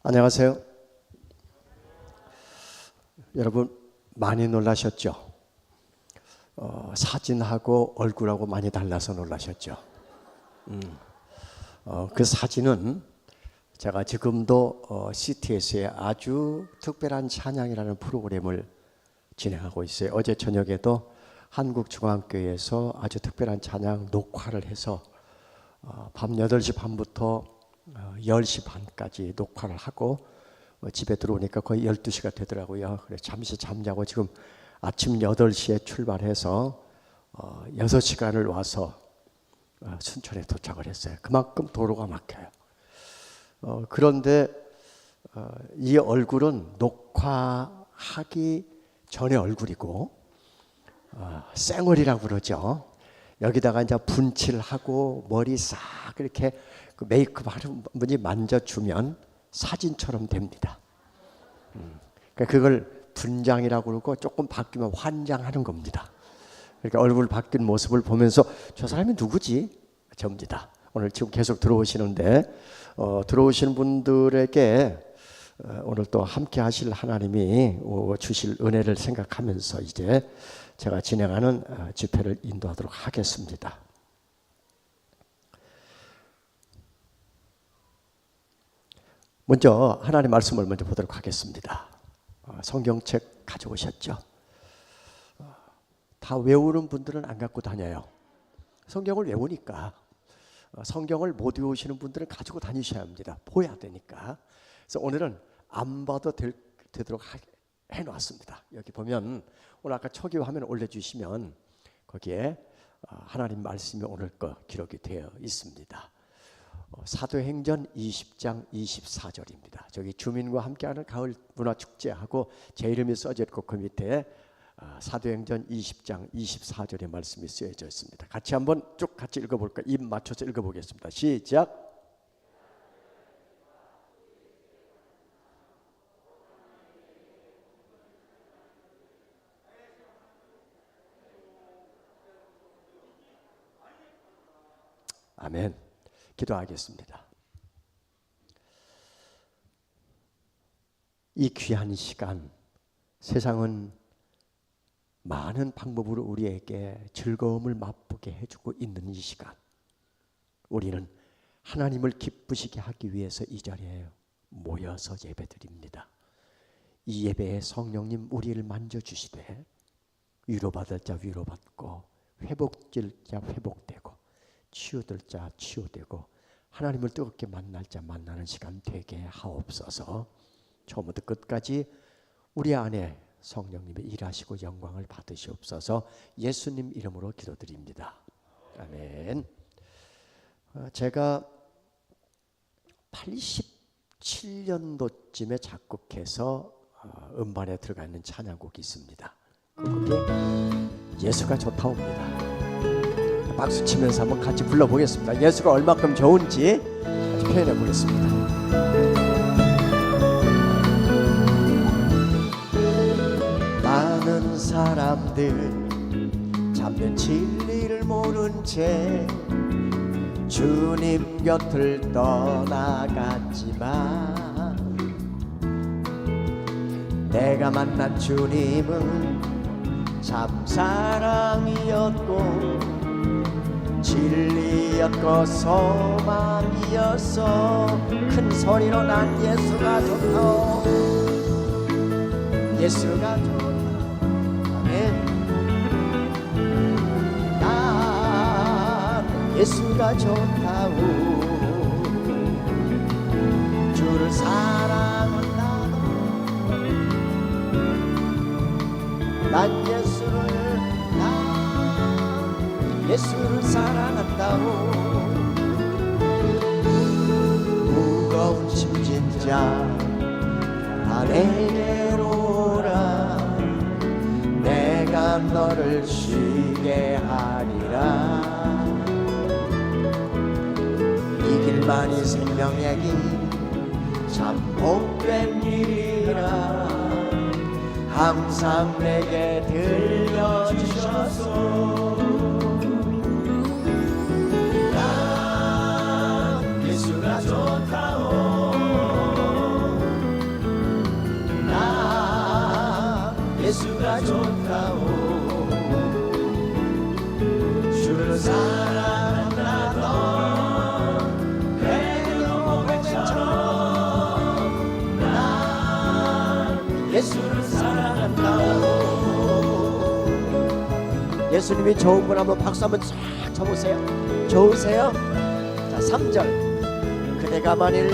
안녕하세요. 여러분 많이 놀라셨죠? 사진하고 얼굴하고 많이 달라서 놀라셨죠? 그 사진은 제가 지금도 CTS의 아주 특별한 찬양이라는 프로그램을 진행하고 있어요. 어제 저녁에도 한국중앙교회에서 아주 특별한 찬양 녹화를 해서 밤 8시 반부터 10시 반까지 녹화를 하고 집에 들어오니까 거의 12시가 되더라고요. 그래서 잠시 잠자고 지금 아침 8시에 출발해서 6시간을 와서 순천에 도착을 했어요. 그만큼 도로가 막혀요. 그런데 이 얼굴은 녹화하기 전의 얼굴이고 쌩얼이라고 그러죠. 여기다가 이제 분칠하고 머리 싹 이렇게 메이크업 하는 분이 만져주면 사진처럼 됩니다. 그러니까 그걸 분장이라고 그러고 조금 바뀌면 환장하는 겁니다. 그러니까 얼굴 바뀐 모습을 보면서 저 사람이 누구지? 접니다. 오늘 지금 계속 들어오시는데 들어오시는 분들에게 오늘 또 함께 하실 하나님이 주실 은혜를 생각하면서 이제 제가 진행하는 집회를 인도하도록 하겠습니다. 먼저 하나님 말씀을 먼저 보도록 하겠습니다. 성경책 가져오셨죠? 다 외우는 분들은 안 갖고 다녀요. 성경을 외우니까 성경을 못 외우시는 분들은 가지고 다니셔야 합니다. 보여야 되니까. 그래서 오늘은 안 봐도 되도록 해놨습니다. 여기 보면 오늘 아까 초기 화면 올려주시면 거기에 하나님 말씀이 오늘 거 기록이 되어 있습니다. 사도행전 20장 24절입니다. 저기 주민과 함께하는 가을 문화축제하고 제 이름이 써져 있고 그 밑에 사도행전 20장 24절의 말씀이 쓰여져 있습니다. 같이 한번 쭉 같이 읽어볼까요? 입 맞춰서 읽어보겠습니다. 시작. 아멘. 기도하겠습니다. 이 귀한 시간, 세상은 많은 방법으로 우리에게 즐거움을 맛보게 해주고 있는 이 시간, 우리는 하나님을 기쁘시게 하기 위해서 이 자리에 모여서 예배드립니다. 이 예배에 성령님 우리를 만져주시되 위로받을 자 위로받고 회복될 자 회복되고 치유될 자 치유되고 하나님을 뜨겁게 만날 자 만나는 시간 되게 하옵소서. 처음부터 끝까지 우리 안에 성령님이 일하시고 영광을 받으시옵소서. 예수님 이름으로 기도드립니다. 아멘. 제가 87년도쯤에 작곡해서 음반에 들어가 있는 찬양곡이 있습니다. 그 곡이 예수가 좋다옵니다. 박수 치면서 한번 같이 불러보겠습니다. 예수가 얼마큼 좋은지 같이 표현해 보겠습니다. 많은 사람들 참된 진리를 모른 채 주님 곁을 떠나갔지만 내가 만난 주님은 참 사랑이었고 진리였고 소망이었어. 큰 소리로 난 예수가 좋다. 예수가 좋다. 아멘. 난 예수가 좋다고 주를 사랑한다. 난 예수를 사랑한다고. 무거운 짐진 자 다 내게로 오라. 내가 너를 쉬게 하리라. 이 길만이 생명의 길 참 복된 일이라. 항상 내게 들려주셔서 예수가 좋다오. 예수가 좋다오. 주를 사랑한다 넌 베드로 고백처럼 난 예수를 사랑한다오. 예수님이 좋은 분 한번 박수 한번 쫙 쳐보세요. 좋으세요? 자, 3절. 그대가 만일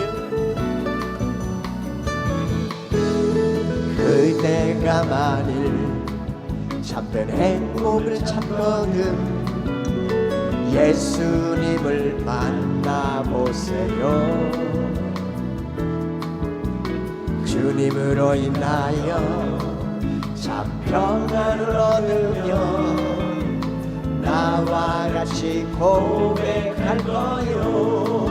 참된 행복을 찾거든 예수님을 만나보세요. 주님으로 인하여 참 평안을 얻으며 나와 같이 고백할 거요.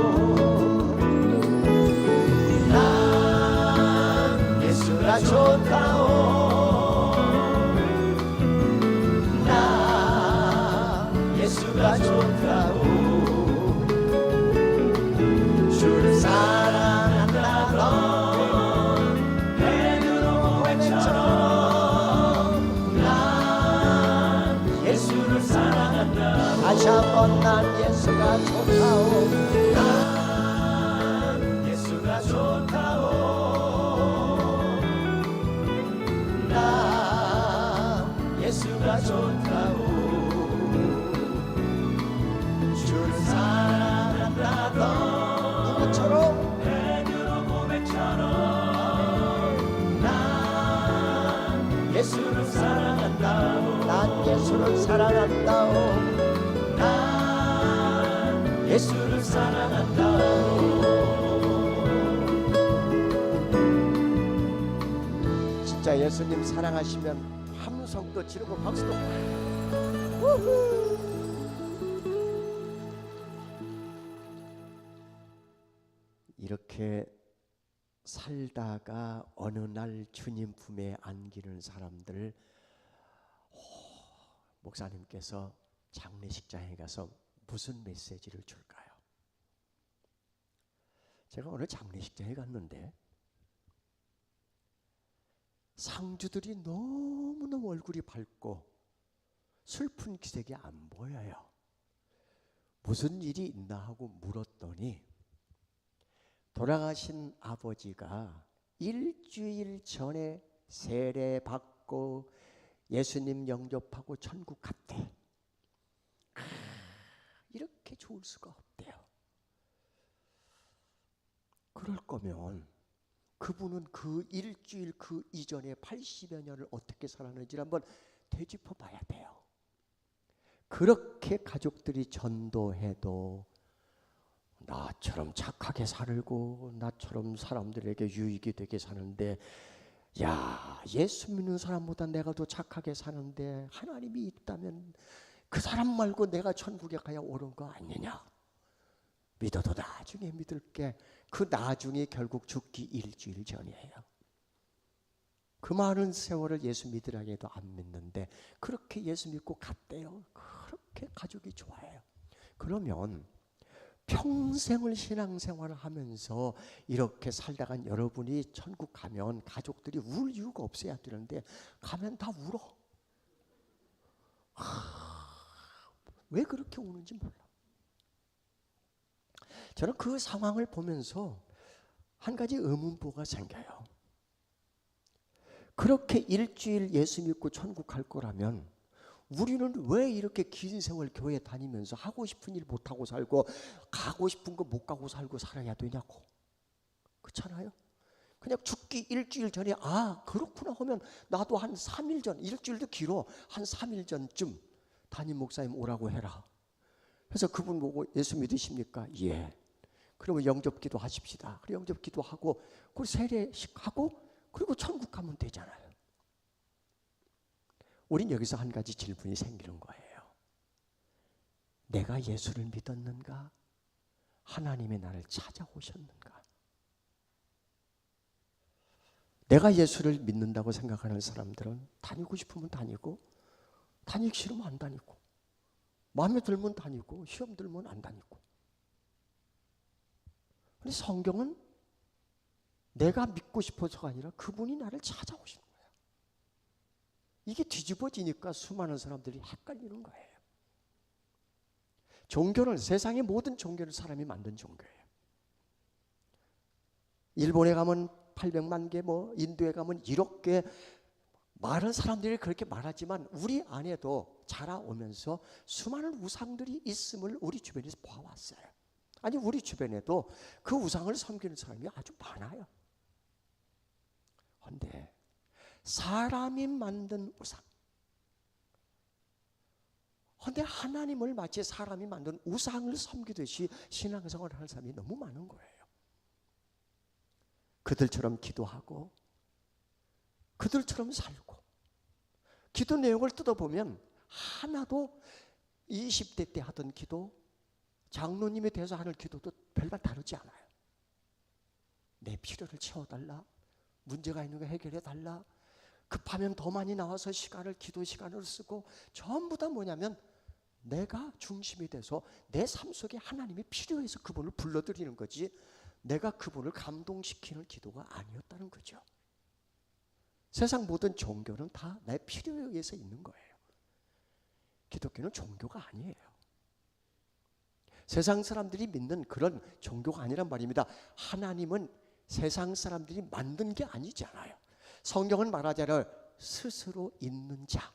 난 예수가 좋다오. 난 예수가 좋다오. 주를 사랑한다 넌 베드로 고백처럼 난 예수를 사랑한다. 다시 한번 난 예수가 좋다오. 난 예수가 좋다오. 난 예수가 좋다오. 주를 사랑한다 넌 누구처럼 베드로 고백처럼 난 예수를 사랑한다오. 난 예수를 사랑한다오. 난 예수를 사랑한다오. 진짜 예수님 사랑하시면 함성도 지르고 박수도 우후. 이렇게 살다가 어느 날 주님 품에 안기는 사람들 목사님께서 장례식장에 가서 무슨 메시지를 줄까요? 제가 오늘 장례식장에 갔는데 상주들이 너무너무 얼굴이 밝고 슬픈 기색이 안 보여요. 무슨 일이 있나 하고 물었더니 돌아가신 아버지가 일주일 전에 세례받고 예수님 영접하고 천국 갔대. 이렇게 좋을 수가 없대요. 그럴 거면 그분은 그 일주일 그 이전에 80여 년을 어떻게 살았는지를 한번 되짚어 봐야 돼요. 그렇게 가족들이 전도해도 나처럼 착하게 살고 나처럼 사람들에게 유익이 되게 사는데, 야, 예수 믿는 사람보다 내가 더 착하게 사는데 하나님이 있다면 그 사람 말고 내가 천국에 가야 옳은 거 아니냐. 믿어도 나중에 믿을게. 그 나중에 결국 죽기 일주일 전이에요. 그 많은 세월을 예수 믿으라 해도 안 믿는데 그렇게 예수 믿고 갔대요. 그렇게 가족이 좋아해요. 그러면 평생을 신앙생활을 하면서 이렇게 살다간 여러분이 천국 가면 가족들이 울 이유가 없어야 되는데 가면 다 울어. 왜 그렇게 우는지 몰라. 저는 그 상황을 보면서 한 가지 의문부가 생겨요. 그렇게 일주일 예수 믿고 천국 갈 거라면 우리는 왜 이렇게 긴 세월 교회 다니면서 하고 싶은 일 못하고 살고 가고 싶은 거 못 가고 살고 살아야 되냐고. 그렇잖아요. 그냥 죽기 일주일 전에 아 그렇구나 하면 나도 한 3일 전, 일주일도 길어, 한 3일 전쯤 담임 목사님 오라고 해라. 그래서 그분 보고 예수 믿으십니까? 예. 그러면 영접기도 하십시다. 그리고 영접기도 하고 그리고 세례식하고 그리고 천국 가면 되잖아요. 우린 여기서 한 가지 질문이 생기는 거예요. 내가 예수를 믿었는가? 하나님이 나를 찾아오셨는가? 내가 예수를 믿는다고 생각하는 사람들은 다니고 싶으면 다니고 다니기 싫으면 안 다니고 마음에 들면 다니고 시험 들면 안 다니고. 근데 성경은 내가 믿고 싶어서가 아니라 그분이 나를 찾아오시는 거예요. 이게 뒤집어지니까 수많은 사람들이 헷갈리는 거예요. 종교는, 세상의 모든 종교는 사람이 만든 종교예요. 일본에 가면 800만 개, 인도에 가면 1억 개, 많은 사람들이 그렇게 말하지만 우리 안에도 자라오면서 수많은 우상들이 있음을 우리 주변에서 봐왔어요. 아니, 우리 주변에도 그 우상을 섬기는 사람이 아주 많아요. 그런데 사람이 만든 우상, 그런데 하나님을 마치 사람이 만든 우상을 섬기듯이 신앙생활을 하는 사람이 너무 많은 거예요. 그들처럼 기도하고 그들처럼 살고, 기도 내용을 뜯어보면 하나도 20대 때 하던 기도, 장로님에 대해서 하는 기도도 별반 다르지 않아요. 내 필요를 채워달라, 문제가 있는 거 해결해달라, 급하면 더 많이 나와서 시간을 기도 시간을 쓰고, 전부 다 뭐냐면 내가 중심이 돼서 내 삶 속에 하나님이 필요해서 그분을 불러들이는 거지, 내가 그분을 감동시키는 기도가 아니었다는 거죠. 세상 모든 종교는 다 내 필요에 의해서 있는 거예요. 기독교는 종교가 아니에요. 세상 사람들이 믿는 그런 종교가 아니란 말입니다. 하나님은 세상 사람들이 만든 게 아니잖아요. 성경은 말하자면 스스로 있는 자,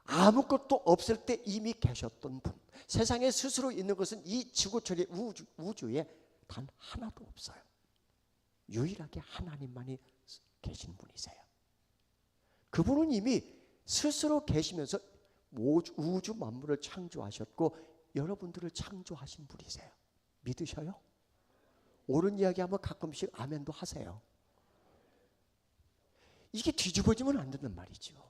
아무것도 없을 때 이미 계셨던 분, 세상에 스스로 있는 것은 이 지구촌의 우주에 단 하나도 없어요. 유일하게 하나님만이 계신 분이세요. 그분은 이미 스스로 계시면서 우주 만물을 창조하셨고 여러분들을 창조하신 분이세요. 믿으셔요? 옳은 이야기하면 가끔씩 아멘도 하세요. 이게 뒤집어지면 안 된단 말이죠.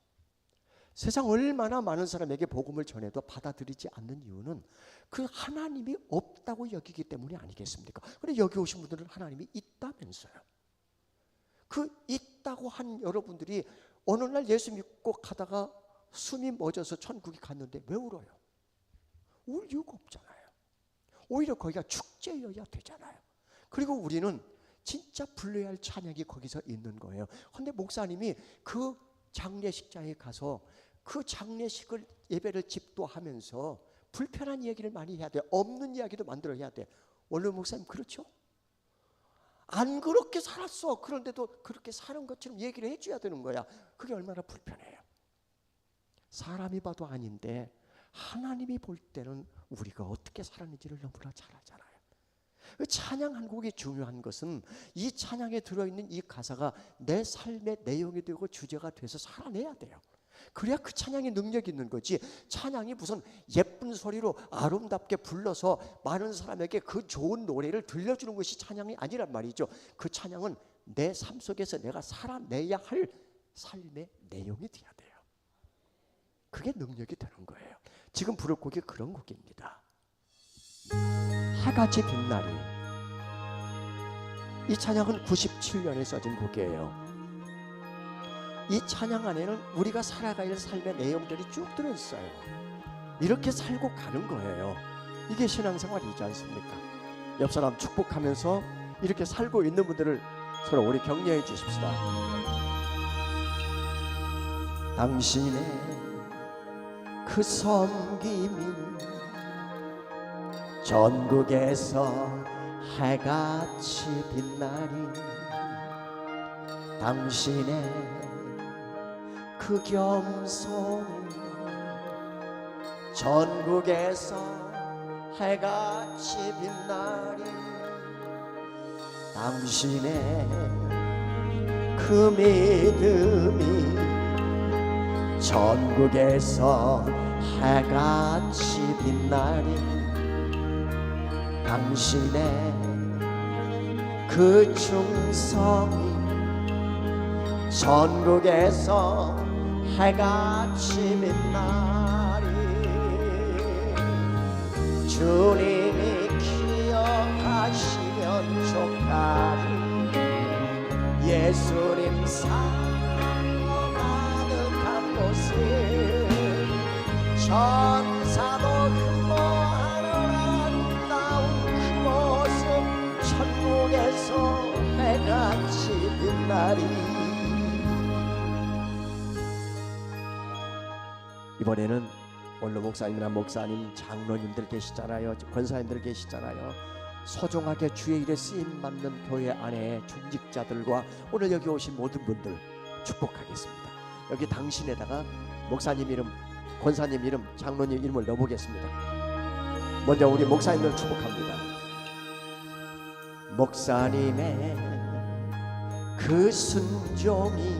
세상 얼마나 많은 사람에게 복음을 전해도 받아들이지 않는 이유는 그 하나님이 없다고 여기기 때문이 아니겠습니까? 그런데 여기 오신 분들은 하나님이 있다면서요. 그 있다고 한 여러분들이 어느 날 예수 믿고 가다가 숨이 멎어서 천국에 갔는데 왜 울어요? 울 이유가 없잖아요. 오히려 거기가 축제여야 되잖아요. 그리고 우리는 진짜 불러야 할 찬양이 거기서 있는 거예요. 그런데 목사님이 그 장례식장에 가서 그 장례식을 예배를 집도하면서 불편한 얘기를 많이 해야 돼. 없는 이야기도 만들어야 돼. 원래 목사님 그렇죠? 안 그렇게 살았어. 그런데도 그렇게 사는 것처럼 얘기를 해줘야 되는 거야. 그게 얼마나 불편해요. 사람이 봐도 아닌데 하나님이 볼 때는 우리가 어떻게 살았는지를 너무나 잘 알잖아요. 찬양 한 곡이 중요한 것은 이 찬양에 들어있는 이 가사가 내 삶의 내용이 되고 주제가 돼서 살아내야 돼요. 그래야 그 찬양이 능력 있는 거지. 찬양이 무슨 예쁜 소리로 아름답게 불러서 많은 사람에게 그 좋은 노래를 들려주는 것이 찬양이 아니란 말이죠. 그 찬양은 내 삶 속에서 내가 살아내야 할 삶의 내용이 돼야 돼요. 그게 능력이 되는 거예요. 지금 부를 곡이 그런 곡입니다. 해같이 빛나리. 이 찬양은 97년에 써진 곡이에요. 이 찬양 안에는 우리가 살아가야 할 삶의 내용들이 쭉 들어있어요. 이렇게 살고 가는 거예요. 이게 신앙생활이지 않습니까? 옆 사람 축복하면서 이렇게 살고 있는 분들을 서로 우리 격려해 주십시다. 당신의 그 섬김이 전국에서 해같이 빛나리. 당신의 그 겸손이 전국에서 해같이 빛나리. 당신의 그 믿음이 전국에서 해같이 빛나리. 당신의 그 충성이 전국에서 해같이 빛나리. 주님이 기억하시면 좋다리. 예수님 사랑으로 가득한 곳에 천사도 흠모하는 아름다운 그 모습, 천국에서 해같이 빛나리. 이번에는 원로 목사님이나 목사님, 장로님들 계시잖아요. 권사님들 계시잖아요. 소중하게 주의 일에 쓰임 받는 교회 안에 중직자들과 오늘 여기 오신 모든 분들 축복하겠습니다. 여기 당신에다가 목사님 이름, 권사님 이름, 장로님 이름을 넣어보겠습니다. 먼저 우리 목사님들 축복합니다. 목사님의 그 순종이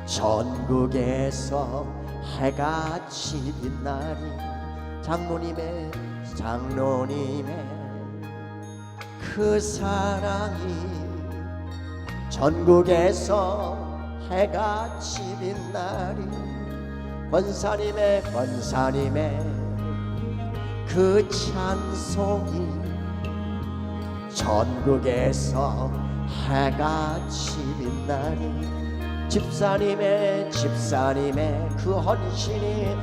전국에서 해같이 빛나니, 장로님의 그 사랑이 전국에서 해같이 빛나니, 권사님의 그 찬송이 전국에서 해같이 빛나니, 집사님의 그 헌신이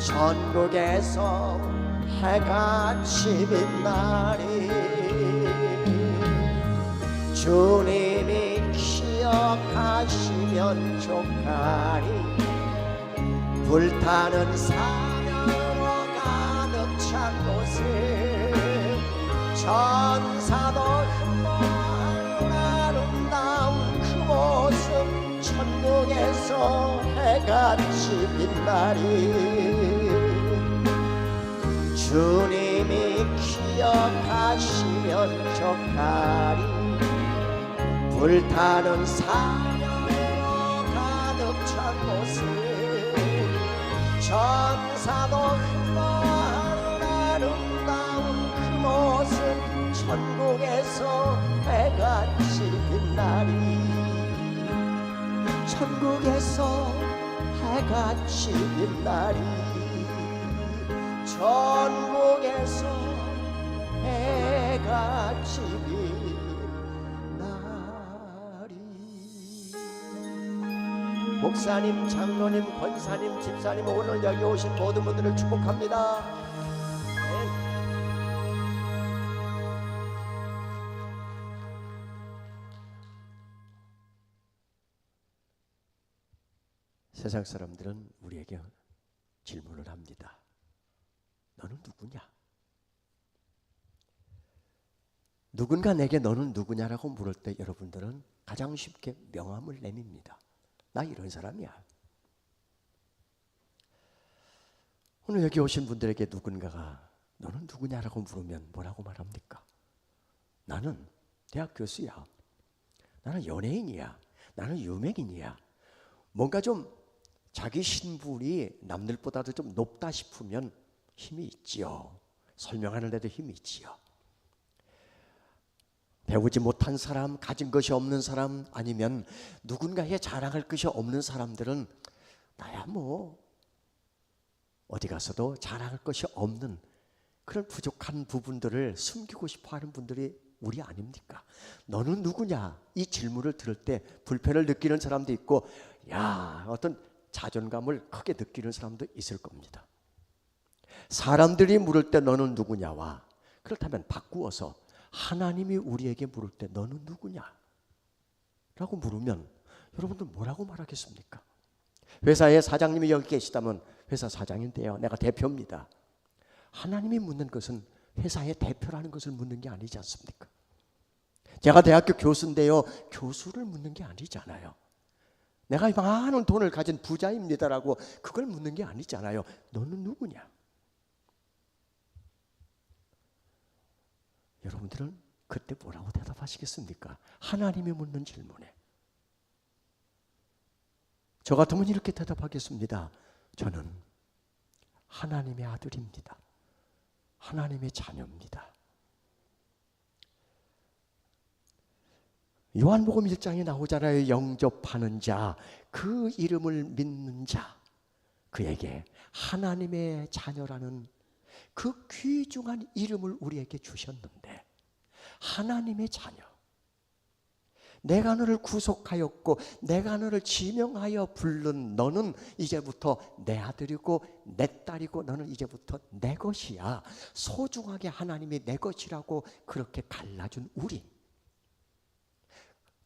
전국에서 해같이 빛나니, 주님이 기억하시면 좋가리, 불타는 사랑으로 가득 찬 곳에 천사도 흠모하는 아름다운 그 모습, 천국에서 해같이 빛나리, 주님이 기억하시면 좋가리, 불타는 사랑으로 가득 찬 곳에 천사도 흠모하는 아름다운 그 모습, 천국에서 해같이 빛나리, 천국에서 해같이 빛나리, 천국에서 해같이 빛나리. 목사님, 장로님, 권사님, 집사님, 오늘 여기 오신 모든 분들을 축복합니다. 세상 사람들은 우리에게 질문을 합니다. 너는 누구냐? 누군가 내게 너는 누구냐라고 물을 때 여러분들은 가장 쉽게 명함을 내밉니다. 나 이런 사람이야. 오늘 여기 오신 분들에게 누군가가 너는 누구냐라고 물으면 뭐라고 말합니까? 나는 대학 교수야. 나는 연예인이야. 나는 유명인이야. 뭔가 좀 자기 신분이 남들보다도 좀 높다 싶으면 힘이 있지요. 설명하는 데도 힘이 있지요. 배우지 못한 사람, 가진 것이 없는 사람, 아니면 누군가에 자랑할 것이 없는 사람들은 나야 뭐 어디 가서도 자랑할 것이 없는 그런 부족한 부분들을 숨기고 싶어하는 분들이 우리 아닙니까? 너는 누구냐? 이 질문을 들을 때 불편을 느끼는 사람도 있고, 어떤 자존감을 크게 느끼는 사람도 있을 겁니다. 사람들이 물을 때 너는 누구냐와, 그렇다면 바꾸어서 하나님이 우리에게 물을 때 너는 누구냐? 라고 물으면 여러분들 뭐라고 말하겠습니까? 회사의 사장님이 여기 계시다면 회사 사장인데요, 내가 대표입니다. 하나님이 묻는 것은 회사의 대표라는 것을 묻는 게 아니지 않습니까? 제가 대학교 교수인데요, 교수를 묻는 게 아니잖아요. 내가 많은 돈을 가진 부자입니다라고 그걸 묻는 게 아니잖아요. 너는 누구냐? 여러분들은 그때 뭐라고 대답하시겠습니까? 하나님이 묻는 질문에. 저 같으면 이렇게 대답하겠습니다. 저는 하나님의 아들입니다. 하나님의 자녀입니다. 요한복음 1장에 나오잖아요. 영접하는 자, 그 이름을 믿는 자, 그에게 하나님의 자녀라는 그 귀중한 이름을 우리에게 주셨는데, 하나님의 자녀, 내가 너를 구속하였고 내가 너를 지명하여 부른 너는 이제부터 내 아들이고 내 딸이고 너는 이제부터 내 것이야. 소중하게 하나님이 내 것이라고 그렇게 갈라준 우리,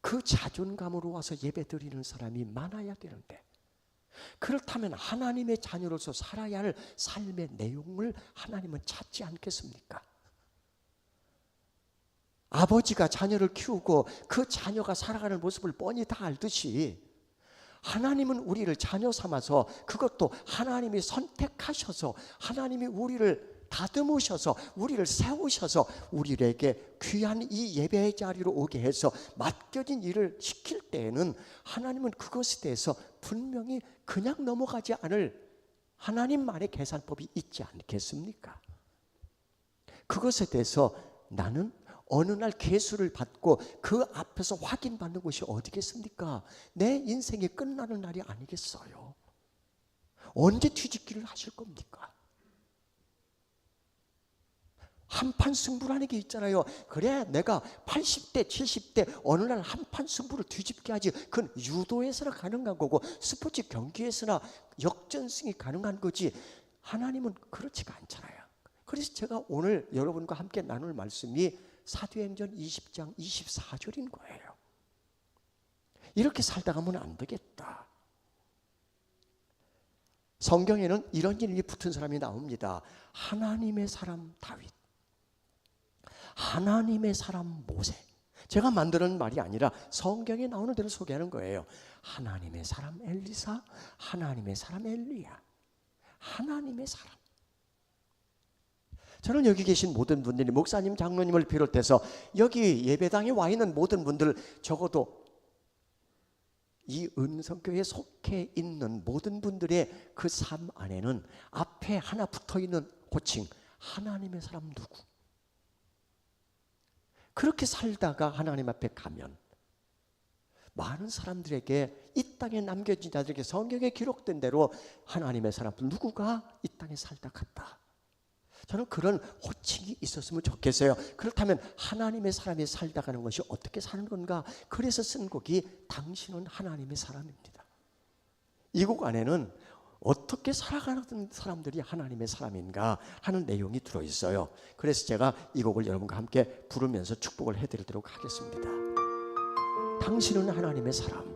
그 자존감으로 와서 예배 드리는 사람이 많아야 되는데, 그렇다면 하나님의 자녀로서 살아야 할 삶의 내용을 하나님은 찾지 않겠습니까? 아버지가 자녀를 키우고 그 자녀가 살아가는 모습을 뻔히 다 알듯이 하나님은 우리를 자녀 삼아서, 그것도 하나님이 선택하셔서, 하나님이 우리를 다듬으셔서, 우리를 세우셔서 우리에게 귀한 이 예배의 자리로 오게 해서 맡겨진 일을 시킬 때에는 하나님은 그것에 대해서 분명히 그냥 넘어가지 않을 하나님만의 계산법이 있지 않겠습니까? 그것에 대해서 나는 어느 날 계수를 받고 그 앞에서 확인받는 것이 어디겠습니까? 내 인생이 끝나는 날이 아니겠어요? 언제 뒤집기를 하실 겁니까? 한판 승부라는 게 있잖아요. 그래, 내가 80대 70대 어느 날 한판 승부를 뒤집게 하지. 그건 유도에서나 가능한 거고 스포츠 경기에서나 역전승이 가능한 거지. 하나님은 그렇지가 않잖아요. 그래서 제가 오늘 여러분과 함께 나눌 말씀이 사도행전 20장 24절인 거예요. 이렇게 살다 가면 안 되겠다. 성경에는 이런 일이 붙은 사람이 나옵니다. 하나님의 사람 다윗, 하나님의 사람 모세. 제가 만드는 말이 아니라 성경에 나오는 대로 소개하는 거예요. 하나님의 사람 엘리사, 하나님의 사람 엘리야, 하나님의 사람. 저는 여기 계신 모든 분들이, 목사님, 장로님을 비롯해서 여기 예배당에 와 있는 모든 분들, 적어도 이 은성교회에 속해 있는 모든 분들의 그 삶 안에는 앞에 하나 붙어 있는 호칭, 하나님의 사람 누구? 그렇게 살다가 하나님 앞에 가면 많은 사람들에게, 이 땅에 남겨진 자들에게 성경에 기록된 대로 하나님의 사람 누구가 이 땅에 살다 갔다. 저는 그런 호칭이 있었으면 좋겠어요. 그렇다면 하나님의 사람이 살다 가는 것이 어떻게 사는 건가? 그래서 쓴 곡이 당신은 하나님의 사람입니다. 이 곡 안에는 어떻게 살아가는 사람들이 하나님의 사람인가 하는 내용이 들어있어요. 그래서 제가 이 곡을 여러분과 함께 부르면서 축복을 해드리도록 하겠습니다. 당신은 하나님의 사람.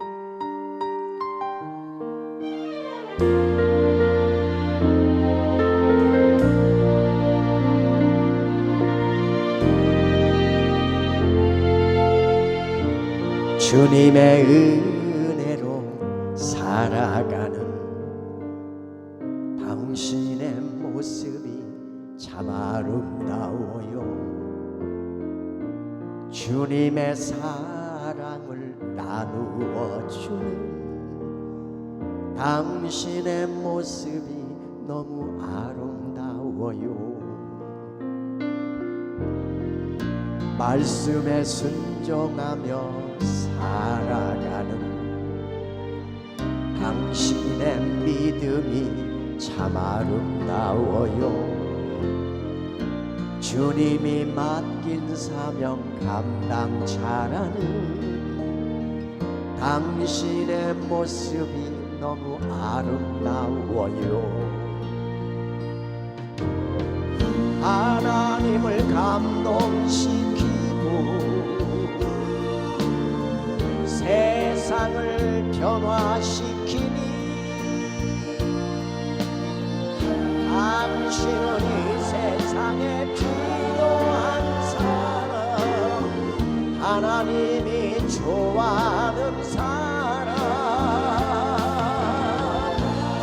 주님의 은혜로 살아가는 당신의 모습이 참 아름다워요. 주님의 사랑을 나누어 주는 당신의 모습이 너무 아름다워요. 말씀에 순종하며 살아가는 당신의 믿음이 참 아름다워요. 주님이 맡긴 사명 감당 잘하는 당신의 모습이 너무 아름다워요. 하나님을 감동시키고 세상을 변화시키니 당신은 이 세상에 필요한 사람, 하나님이 좋아하는 사람,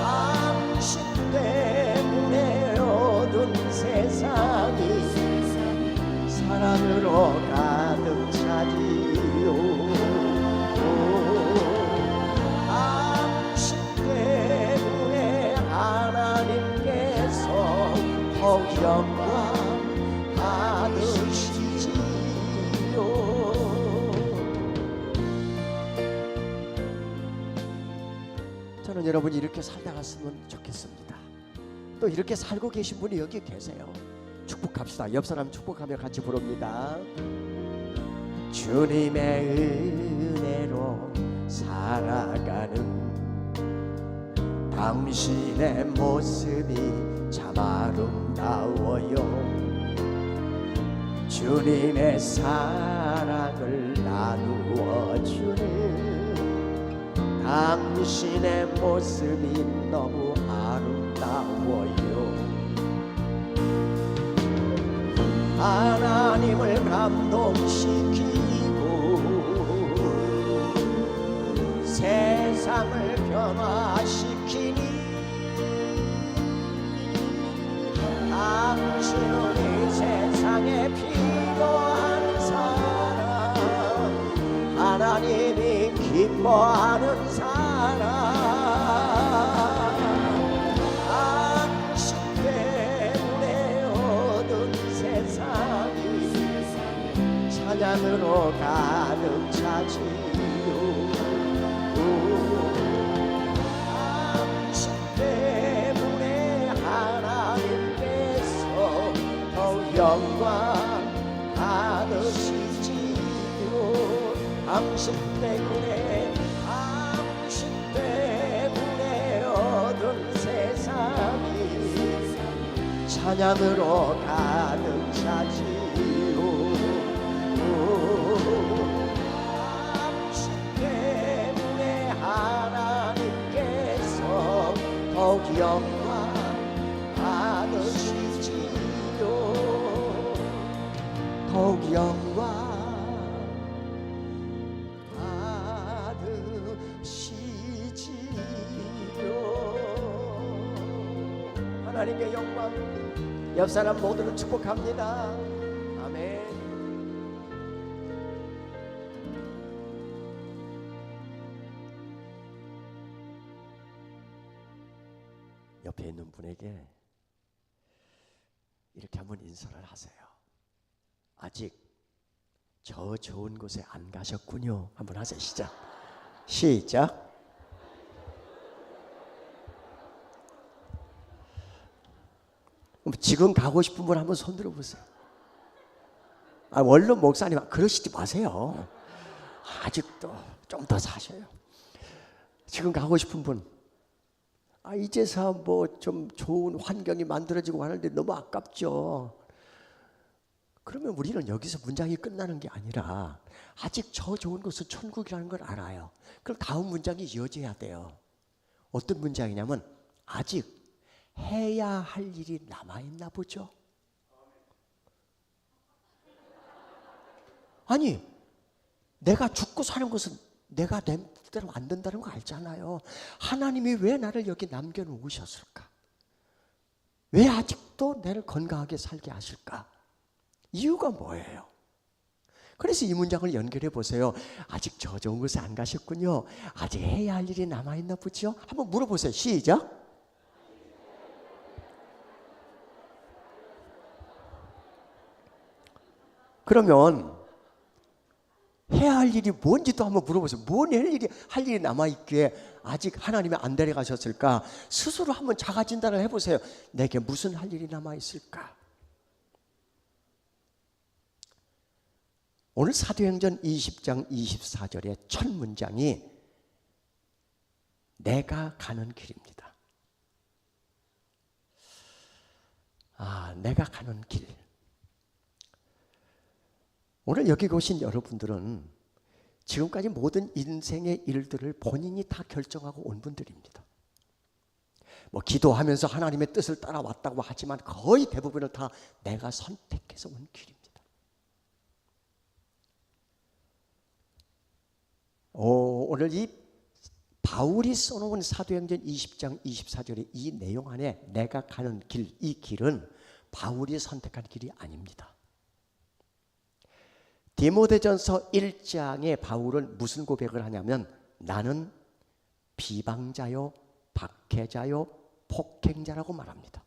당신 때문에 어두운 세상이 사랑으로 가득 차지요. 당신 때문에 하나님께서 영광 받으시지요. 저는 여러분이 이렇게 살다 갔으면 좋겠습니다. 또 이렇게 살고 계신 분이 여기 계세요. 축복합시다. 옆 사람 축복하며 같이 부릅니다. 주님의 은혜로 살아가는 당신의 모습이 참 아름다워요. 주님의 사랑을 나누어 주는 당신의 모습이 너무 아름다워요. 하나님을 감동시키고 세상을 변화시키니 당신은 이 세상에 필요한 사람, 하나님이 기뻐하는 사람, 당신 때문에 얻은 세상이 찬양으로 가득 차지요. 당신 때문에 하나님께서 더 영광 받으시지요. 당신 때문에 얻은 세상이 찬양으로 가득 차지요. 당신 때문에 하나님께서 더욱 영광 받으시지요. 더욱 영광 하나님의 영광. 옆 사람 모두를 축복합니다. 아멘. 옆에 있는 분에게 이렇게 한번 인사를 하세요. 아직 저 좋은 곳에 안 가셨군요. 한번 하세요. 시작. 지금 가고 싶은 분 한번 손 들어보세요. 원룸 목사님 그러시지 마세요. 아직도 좀 더 사셔요. 지금 가고 싶은 분, 이제서 뭐 좀 좋은 환경이 만들어지고 하는데 너무 아깝죠. 그러면 우리는 여기서 문장이 끝나는 게 아니라 아직 저 좋은 곳은 천국이라는 걸 알아요. 그럼 다음 문장이 이어져야 돼요. 어떤 문장이냐면 아직 해야 할 일이 남아있나 보죠. 아니, 내가 죽고 사는 것은 내가 내 뜻대로 안 된다는 거 알잖아요. 하나님이 왜 나를 여기 남겨놓으셨을까? 왜 아직도 나를 건강하게 살게 하실까? 이유가 뭐예요? 그래서 이 문장을 연결해 보세요. 아직 저 좋은 곳에 안 가셨군요. 아직 해야 할 일이 남아있나 보죠? 한번 물어보세요. 시작. 그러면 해야 할 일이 뭔지도 한번 물어보세요. 뭔 할 일이 남아있기에 아직 하나님이 안 데려가셨을까? 스스로 한번 자가 진단을 해보세요. 내게 무슨 할 일이 남아있을까? 오늘 사도행전 20장 24절의 첫 문장이 내가 가는 길입니다. 내가 가는 길. 오늘 여기 오신 여러분들은 지금까지 모든 인생의 일들을 본인이 다 결정하고 온 분들입니다. 뭐 기도하면서 하나님의 뜻을 따라왔다고 하지만 거의 대부분을 다 내가 선택해서 온 길입니다. 오늘 이 바울이 써놓은 사도행전 20장 24절의 이 내용 안에 내가 가는 길, 이 길은 바울이 선택한 길이 아닙니다. 디모데전서 1장에 바울은 무슨 고백을 하냐면 나는 비방자요, 박해자요, 폭행자라고 말합니다.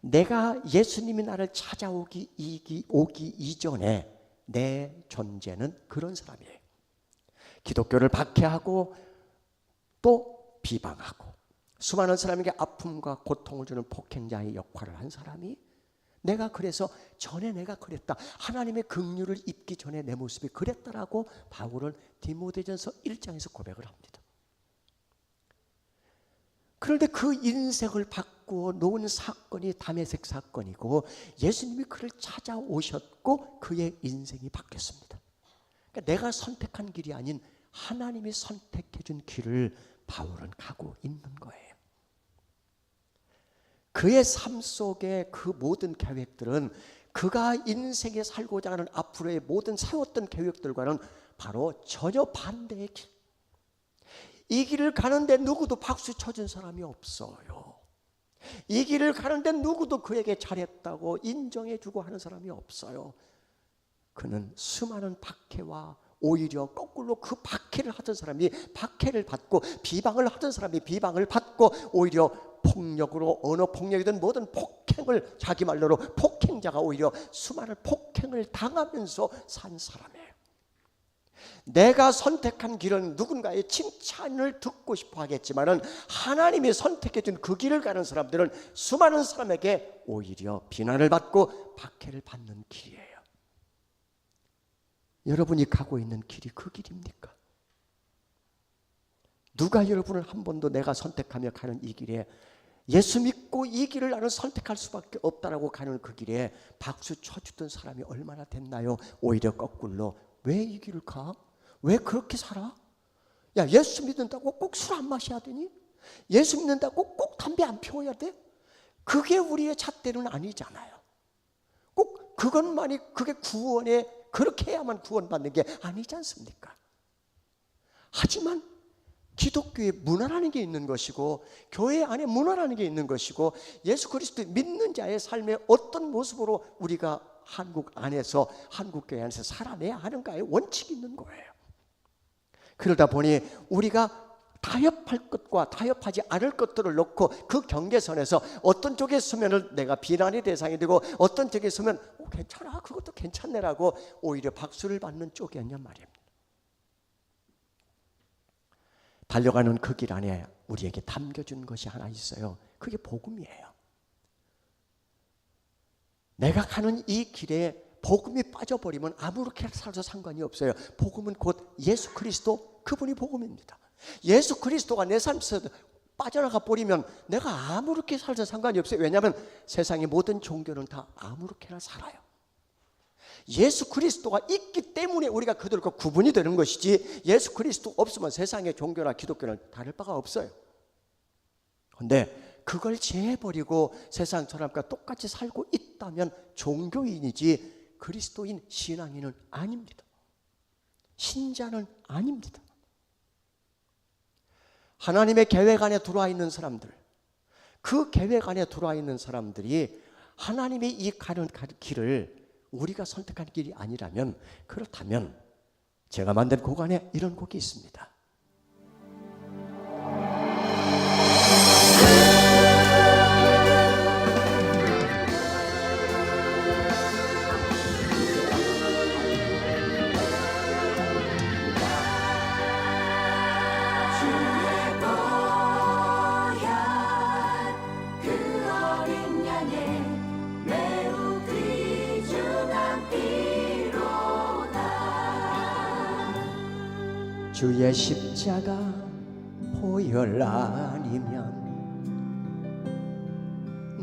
내가 예수님이 나를 찾아오기 이전에 내 존재는 그런 사람이에요. 기독교를 박해하고 또 비방하고 수많은 사람에게 아픔과 고통을 주는 폭행자의 역할을 한 사람이 내가 그래서 전에 내가 그랬다. 하나님의 긍휼을 입기 전에 내 모습이 그랬다라고 바울은 디모데전서 1장에서 고백을 합니다. 그런데 그 인생을 바꾸어 놓은 사건이 다메섹 사건이고 예수님이 그를 찾아오셨고 그의 인생이 바뀌었습니다. 그러니까 내가 선택한 길이 아닌 하나님이 선택해 준 길을 바울은 가고 있는 거예요. 그의 삶 속에 그 모든 계획들은 그가 인생에 살고자 하는 앞으로의 모든 세웠던 계획들과는 바로 전혀 반대의 길. 이 길을 가는데 누구도 박수 쳐준 사람이 없어요. 이 길을 가는데 누구도 그에게 잘했다고 인정해주고 하는 사람이 없어요. 그는 수많은 박해와 오히려 거꾸로 그 박해를 하던 사람이 박해를 받고 비방을 하던 사람이 비방을 받고 오히려 폭력으로 언어 폭력이든 뭐든 폭행을 자기 말로로 폭행자가 오히려 수많은 폭행을 당하면서 산 사람이에요. 내가 선택한 길은 누군가의 칭찬을 듣고 싶어 하겠지만은 하나님이 선택해 준 그 길을 가는 사람들은 수많은 사람에게 오히려 비난을 받고 박해를 받는 길이에요. 여러분이 가고 있는 길이 그 길입니까? 누가 여러분을 한 번도 내가 선택하며 가는 이 길에 예수 믿고 이 길을 나는 선택할 수밖에 없다라고 가는 그 길에 박수 쳐주던 사람이 얼마나 됐나요? 오히려 거꾸로 왜 이 길을 가? 왜 그렇게 살아? 야, 예수 믿는다고 꼭 술 안 마셔야 되니? 예수 믿는다고 꼭 담배 안 피워야 돼? 그게 우리의 잣대는 아니잖아요. 꼭 그것만이 그게 구원에 그렇게 해야만 구원받는 게 아니지 않습니까? 하지만 기독교에 문화라는 게 있는 것이고 교회 안에 문화라는 게 있는 것이고 예수 그리스도 믿는 자의 삶의 어떤 모습으로 우리가 한국 안에서 한국교회 안에서 살아내야 하는가의 원칙이 있는 거예요. 그러다 보니 우리가 타협할 것과 타협하지 않을 것들을 놓고 그 경계선에서 어떤 쪽에 서면 내가 비난의 대상이 되고 어떤 쪽에 서면 괜찮아 그것도 괜찮네라고 오히려 박수를 받는 쪽이었냔 말입니다. 달려가는 그 길 안에 우리에게 담겨준 것이 하나 있어요. 그게 복음이에요. 내가 가는 이 길에 복음이 빠져버리면 아무렇게 살아도 상관이 없어요. 복음은 곧 예수 그리스도, 그분이 복음입니다. 예수 그리스도가 내 삶에서 빠져나가 버리면 내가 아무렇게 살아도 상관이 없어요. 왜냐하면 세상의 모든 종교는 다 아무렇게나 살아요. 예수 그리스도가 있기 때문에 우리가 그들과 구분이 되는 것이지 예수 그리스도 없으면 세상의 종교나 기독교는 다를 바가 없어요. 그런데 그걸 제해버리고 세상 사람과 똑같이 살고 있다면 종교인이지 그리스도인 신앙인은 아닙니다. 신자는 아닙니다. 하나님의 계획 안에 들어와 있는 사람들, 그 계획 안에 들어와 있는 사람들이 하나님의 이 가는 길을 우리가 선택한 길이 아니라면, 그렇다면 제가 만든 곡 안에 이런 곡이 있습니다. 주의 십자가 보혈 아니면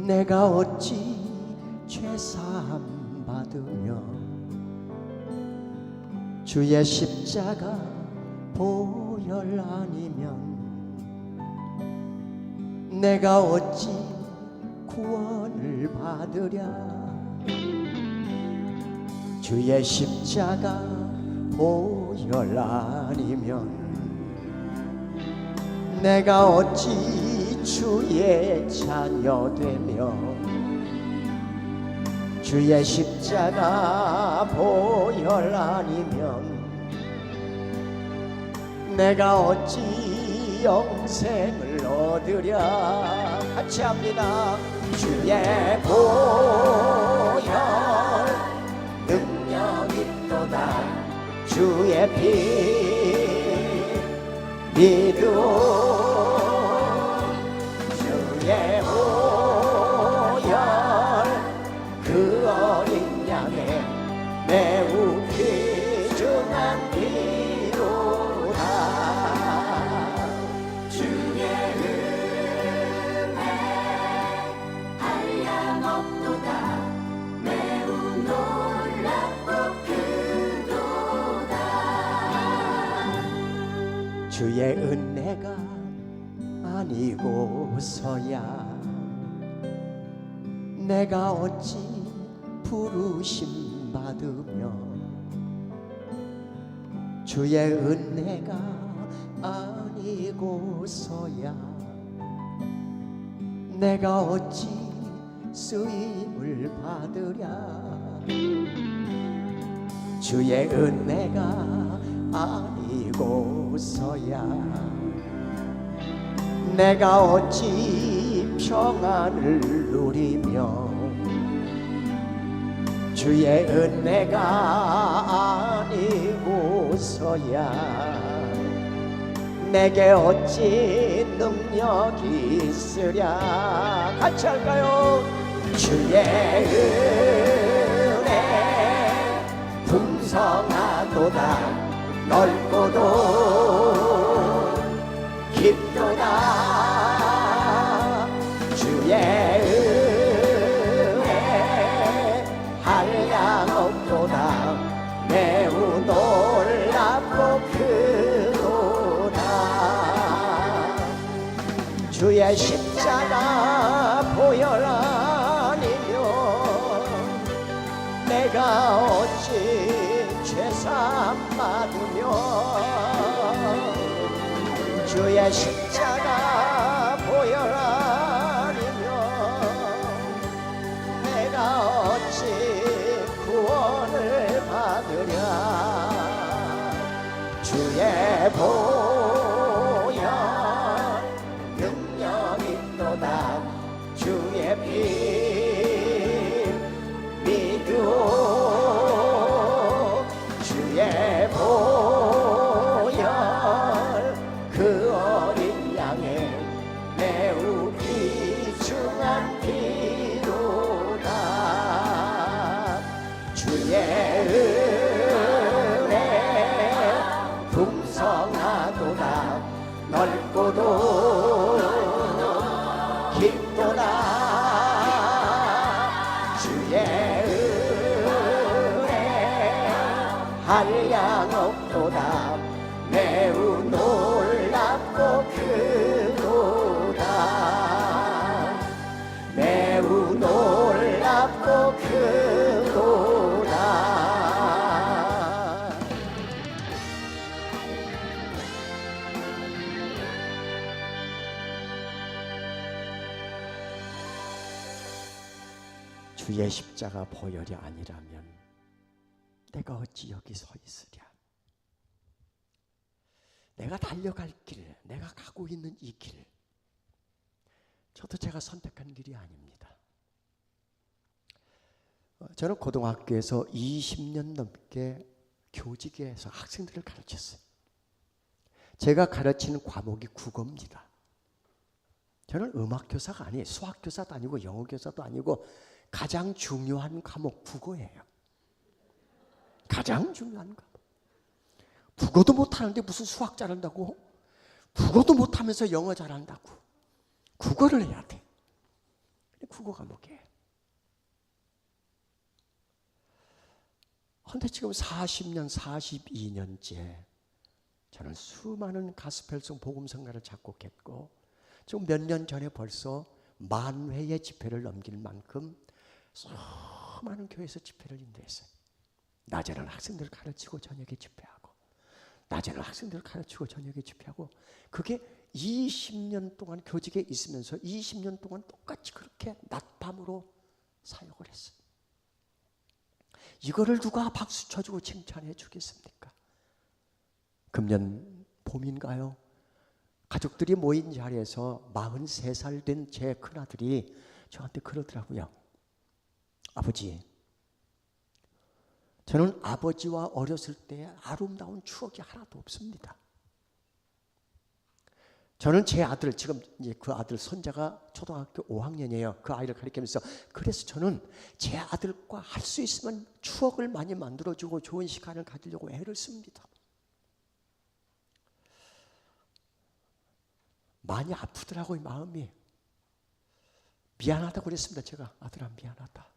내가 어찌 죄사함 받으며, 주의 십자가 보혈 아니면 내가 어찌 구원을 받으랴. 주의 십자가 보혈 아니면 내가 어찌 주의 자녀 되며, 주의 십자가 보혈 아니면 내가 어찌 영생을 얻으랴. 같이 합니다. 주의 보혈 능력 있도다. 주의 피 믿음, 주의 보혈 그 어린 양의 매우 귀중한 피로다. 주의 주의 은혜가 아니고서야 내가 어찌 부르심 받으며 주의 은혜가 아니고서야 내가 어찌 쓰임을 받으랴. 주의 은혜가 아니고서야 내가 어찌 평안을 누리며 주의 은혜가 아니고서야 내게 어찌 능력이 있으랴. 같이 할까요? 주의 은혜 풍성하도다 넓고도 깊도다. 주의 은혜 한량없도다 매우 놀랍고 크도다. 주의 십자가 보혈 아니면 내가 어찌 죄사함 받으며 주의 십자가 보혈 아니면 내가 어찌 구원을 받으랴. 주의 보혈 능력 있도다. 주의 피 믿으오. 주의 보혈 그 어린 양의 매우 귀중한 피로다. 주의 은혜 풍성하도다 넓고도 깊도다. 주의 은혜 한량 없도다 매우 놀랍고 크도다. 매우 놀랍고 크도다. 주의 십자가 보혈이 아니라면 내가 어찌 여기 서 있으랴. 내가 달려갈 길, 내가 가고 있는 이 길, 저도 제가 선택한 길이 아닙니다. 저는 고등학교에서 20년 넘게 교직에서 학생들을 가르쳤어요. 제가 가르치는 과목이 국어입니다. 저는 음악교사가 아니에요. 수학교사도 아니고 영어교사도 아니고 가장 중요한 과목 국어예요. 가장 중요한 과목. 국어도 못하는데 무슨 수학 잘한다고? 국어도 못하면서 영어 잘한다고? 국어를 해야 돼. 국어 과목이에요. 그런데 지금 40년, 42년째 저는 수많은 가스펠송 복음성가를 작곡했고 지금 몇 년 전에 벌써 10,000회의 집회를 넘길 만큼 수많은 교회에서 집회를 인도했어요. 낮에는 학생들을 가르치고 저녁에 집회하고 낮에는 학생들을 가르치고 저녁에 집회하고 그게 20년 동안 교직에 있으면서 20년 동안 똑같이 그렇게 낮밤으로 사역을 했어요. 이거를 누가 박수 쳐주고 칭찬해 주겠습니까? 금년 봄인가요? 가족들이 모인 자리에서 43살 된 제 큰아들이 저한테 그러더라고요. 아버지, 저는 아버지와 어렸을 때 아름다운 추억이 하나도 없습니다. 저는 제 아들, 지금 이제 그 아들 손자가 초등학교 5학년이에요. 그 아이를 가르치면서 그래서 저는 제 아들과 할 수 있으면 추억을 많이 만들어주고 좋은 시간을 가지려고 애를 씁니다. 많이 아프더라고요, 마음이. 미안하다고 그랬습니다. 제가 아들아 미안하다.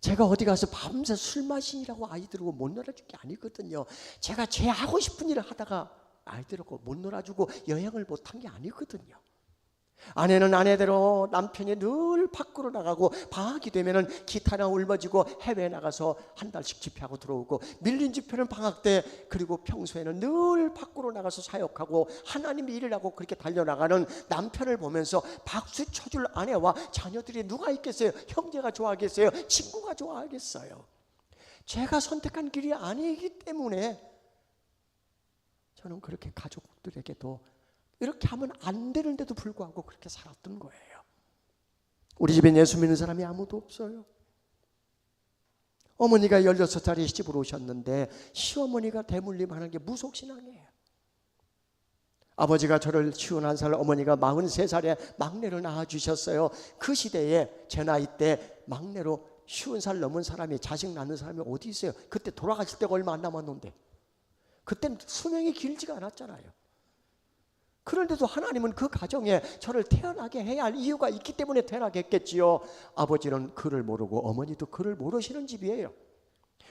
제가 어디 가서 밤새 술 마시느라고 아이들하고 못 놀아줄 게 아니거든요. 제가 제 하고 싶은 일을 하다가 아이들하고 못 놀아주고 여행을 못한 게 아니거든요. 아내는 아내대로 남편이 늘 밖으로 나가고 방학이 되면은 기타나 울부짖고 해외에 나가서 한 달씩 집회하고 들어오고, 밀린 집회는 방학 때, 그리고 평소에는 늘 밖으로 나가서 사역하고 하나님 일을 하고 그렇게 달려나가는 남편을 보면서 박수 쳐줄 아내와 자녀들이 누가 있겠어요? 형제가 좋아하겠어요? 친구가 좋아하겠어요? 제가 선택한 길이 아니기 때문에 저는 그렇게 가족들에게도 이렇게 하면 안 되는데도 불구하고 그렇게 살았던 거예요. 우리 집엔 예수 믿는 사람이 아무도 없어요. 어머니가 16살에 시집으로 오셨는데 시어머니가 대물림하는 게 무속신앙이에요. 아버지가 저를 51살, 어머니가 43살에 막내를 낳아주셨어요. 그 시대에 제 나이 때 막내로 50살 넘은 사람이, 자식 낳는 사람이 어디 있어요? 그때 돌아가실 때가 얼마 안 남았는데, 그때는 수명이 길지가 않았잖아요. 그런데도 하나님은 그 가정에 저를 태어나게 해야 할 이유가 있기 때문에 태어나게 했겠지요. 아버지는 그를 모르고 어머니도 그를 모르시는 집이에요.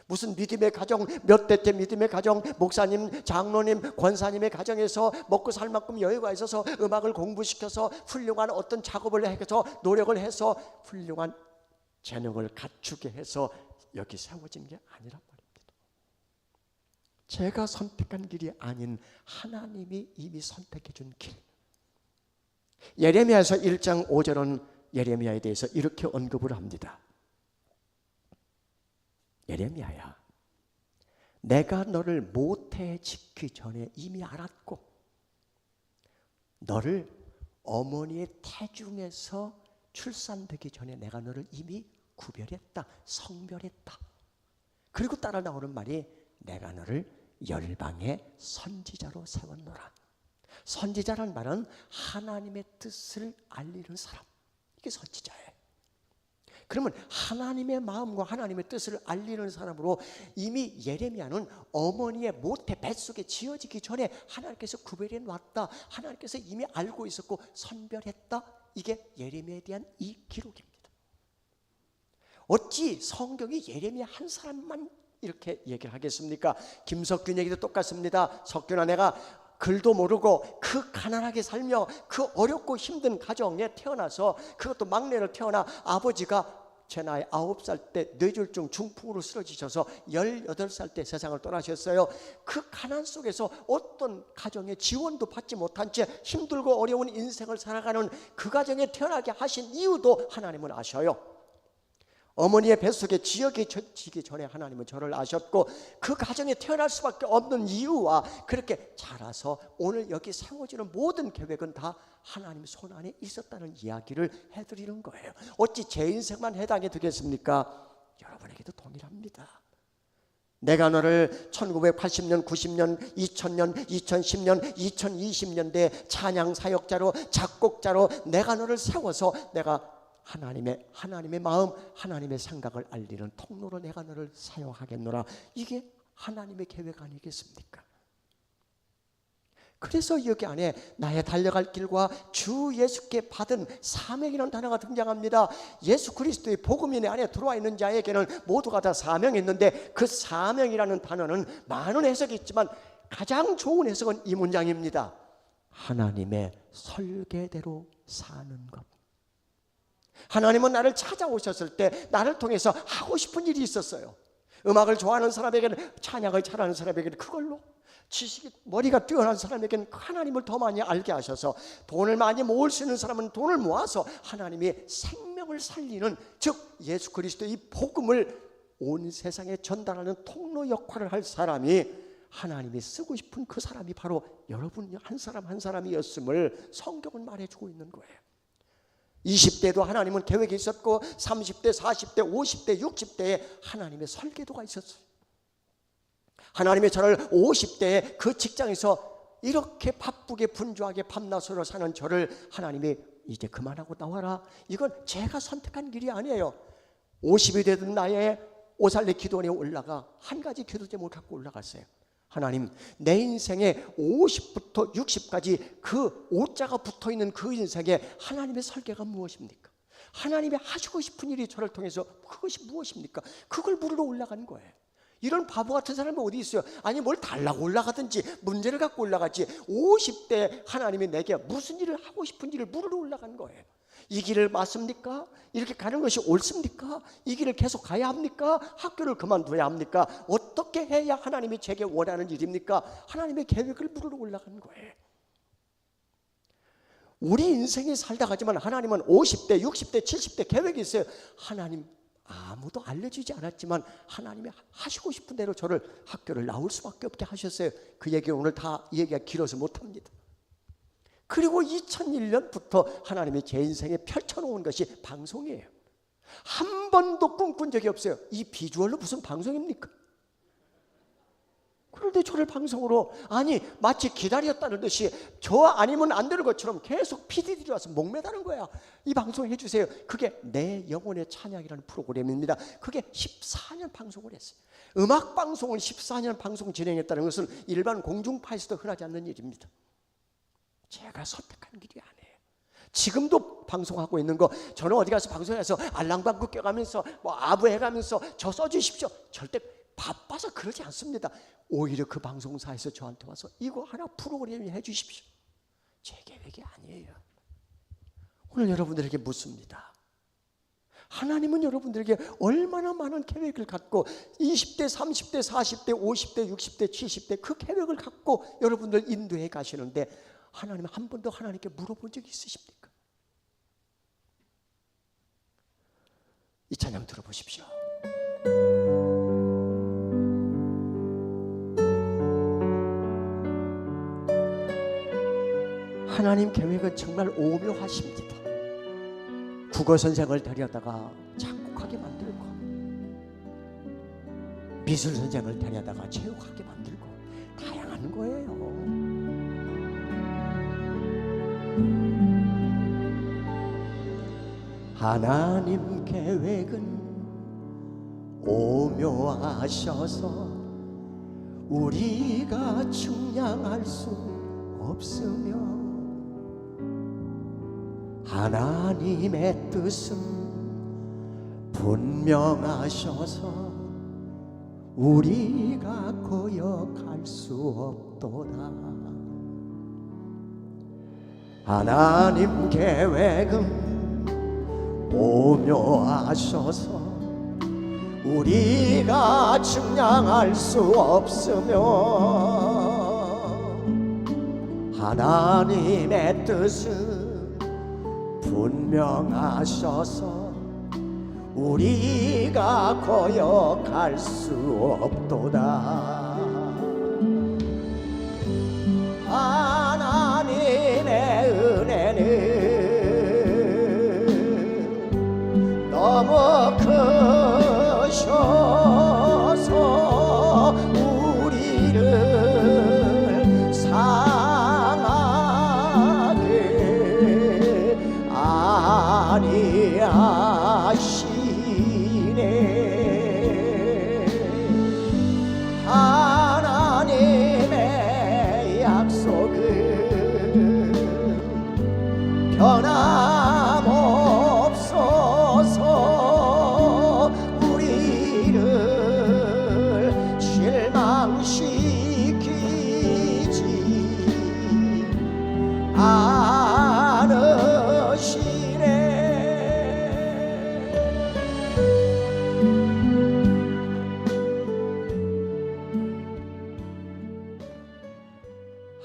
무슨 믿음의 가정, 몇 대째 믿음의 가정, 목사님, 장로님, 권사님의 가정에서 먹고 살 만큼 여유가 있어서 음악을 공부시켜서 훌륭한 어떤 작업을 해서 노력을 해서 훌륭한 재능을 갖추게 해서 여기 세워진 게 아니란 말입니다. 제가 선택한 길이 아닌 하나님이 이미 선택해 준 길. 예레미야에서 1장 5절은 예레미야에 대해서 이렇게 언급을 합니다. 예레미야야, 내가 너를 모태에 짓기 전에 이미 알았고 너를 어머니의 태중에서 출산되기 전에 내가 너를 이미 구별했다, 성별했다. 그리고 따라 나오는 말이 내가 너를 열방의 선지자로 세웠노라. 선지자란 말은 하나님의 뜻을 알리는 사람, 이게 선지자예요. 그러면 하나님의 마음과 하나님의 뜻을 알리는 사람으로 이미 예레미야는 어머니의 모태 뱃속에 지어지기 전에 하나님께서 구별해 놨다, 하나님께서 이미 알고 있었고 선별했다. 이게 예레미야에 대한 이 기록입니다. 어찌 성경이 예레미야 한 사람만 이렇게 얘기를 하겠습니까? 김석균 얘기도 똑같습니다. 석균아, 내가 글도 모르고 그 가난하게 살며 그 어렵고 힘든 가정에 태어나서, 그것도 막내로 태어나 아버지가 제 나이 9살 때 뇌졸중 중풍으로 쓰러지셔서 18살 때 세상을 떠나셨어요. 그 가난 속에서 어떤 가정의 지원도 받지 못한 채 힘들고 어려운 인생을 살아가는 그 가정에 태어나게 하신 이유도 하나님은 아셔요. 어머니의 뱃속에 지어지기 전에 하나님은 저를 아셨고 그 가정에 태어날 수밖에 없는 이유와 그렇게 자라서 오늘 여기 세워지는 모든 계획은 다 하나님 손 안에 있었다는 이야기를 해드리는 거예요. 어찌 제 인생만 해당이 되겠습니까? 여러분에게도 동일합니다. 내가 너를 1980년, 90년, 2000년, 2010년, 2020년대 찬양 사역자로, 작곡자로 내가 너를 세워서 내가 하나님의 마음, 하나님의 생각을 알리는 통로로 내가 너를 사용하겠노라. 이게 하나님의 계획 아니겠습니까? 그래서 여기 안에 나의 달려갈 길과 주 예수께 받은 사명이라는 단어가 등장합니다. 예수 그리스도의 복음이 내 안에 들어와 있는 자에게는 모두가 다 사명이 있는데, 그 사명이라는 단어는 많은 해석이 있지만 가장 좋은 해석은 이 문장입니다. 하나님의 설계대로 사는 것. 하나님은 나를 찾아오셨을 때 나를 통해서 하고 싶은 일이 있었어요. 음악을 좋아하는 사람에게는, 찬양을 잘하는 사람에게는 그걸로, 지식이 머리가 뛰어난 사람에게는 하나님을 더 많이 알게 하셔서, 돈을 많이 모을 수 있는 사람은 돈을 모아서 하나님의 생명을 살리는, 즉 예수 그리스도의 이 복음을 온 세상에 전달하는 통로 역할을 할 사람이, 하나님이 쓰고 싶은 그 사람이 바로 여러분 한 사람 한 사람이었음을 성경은 말해주고 있는 거예요. 20대도 하나님은 계획이 있었고 30대, 40대, 50대, 60대에 하나님의 설계도가 있었어요. 하나님의 저를 50대에 그 직장에서 이렇게 바쁘게 분주하게 밤낮으로 사는 저를 하나님이 이제 그만하고 나와라. 이건 제가 선택한 길이 아니에요. 50이 되던 나이에 오살리 기도원에 올라가 한 가지 기도 제목을 갖고 올라갔어요. 하나님, 내 인생에 50부터 60까지 그 5자가 붙어있는 그 인생에 하나님의 설계가 무엇입니까? 하나님이 하시고 싶은 일이 저를 통해서 그것이 무엇입니까? 그걸 물으러 올라간 거예요. 이런 바보 같은 사람이 어디 있어요? 아니 뭘 달라고 올라가든지 문제를 갖고 올라가지. 50대 하나님이 내게 무슨 일을 하고 싶은 일을 물으러 올라간 거예요. 이 길을 맞습니까? 이렇게 가는 것이 옳습니까? 이 길을 계속 가야 합니까? 학교를 그만둬야 합니까? 어떻게 해야 하나님이 제게 원하는 일입니까? 하나님의 계획을 물으러 올라간 거예요. 우리 인생이 살다 가지만 하나님은 50대, 60대, 70대 계획이 있어요. 하나님 아무도 알려주지 않았지만 하나님이 하시고 싶은 대로 저를 학교를 나올 수밖에 없게 하셨어요. 그 얘기 오늘 다 이 얘기가 길어서 못합니다. 그리고 2001년부터 하나님이 제 인생에 펼쳐놓은 것이 방송이에요. 한 번도 꿈꾼 적이 없어요. 이 비주얼로 무슨 방송입니까? 그런데 저를 방송으로, 아니 마치 기다렸다는 듯이 저 아니면 안 되는 것처럼 계속 PD들이 와서 목매다는 거야. 이 방송 해주세요. 그게 내 영혼의 찬양이라는 프로그램입니다. 그게 14년 방송을 했어요. 음악 방송을 14년 방송 진행했다는 것은 일반 공중파에서도 흔하지 않는 일입니다. 제가 선택한 길이 아니에요. 지금도 방송하고 있는 거, 저는 어디 가서 방송해서 알랑방구 껴가면서 뭐 아부 해가면서 저 써주십시오, 절대 바빠서 그러지 않습니다. 오히려 그 방송사에서 저한테 와서 이거 하나 프로그램 해주십시오. 제 계획이 아니에요. 오늘 여러분들에게 묻습니다. 하나님은 여러분들에게 얼마나 많은 계획을 갖고 20대, 30대, 40대, 50대, 60대, 70대 그 계획을 갖고 여러분들 인도해 가시는데 하나님 한 번도 하나님께 물어본 적이 있으십니까? 이 찬양 들어보십시오. 하나님 계획은 정말 오묘하십니다. 국어 선생을 데려다가 작곡하게 만들고, 미술 선생을 데려다가 체육하게 만들고, 다양한 거예요. 하나님 계획은 오묘하셔서 우리가 측량할 수 없으며, 하나님의 뜻은 분명하셔서 우리가 거역할 수 없도다. 하나님 계획은 오묘하셔서 우리가 측량할 수 없으며, 하나님의 뜻은 분명하셔서 우리가 거역할 수 없도다. 하나님의 은혜는 너무 크셔서 우리를 상하게 아니하시네. 하나님의 약속은 변함없어서 우리를 실망시키지 않으시네.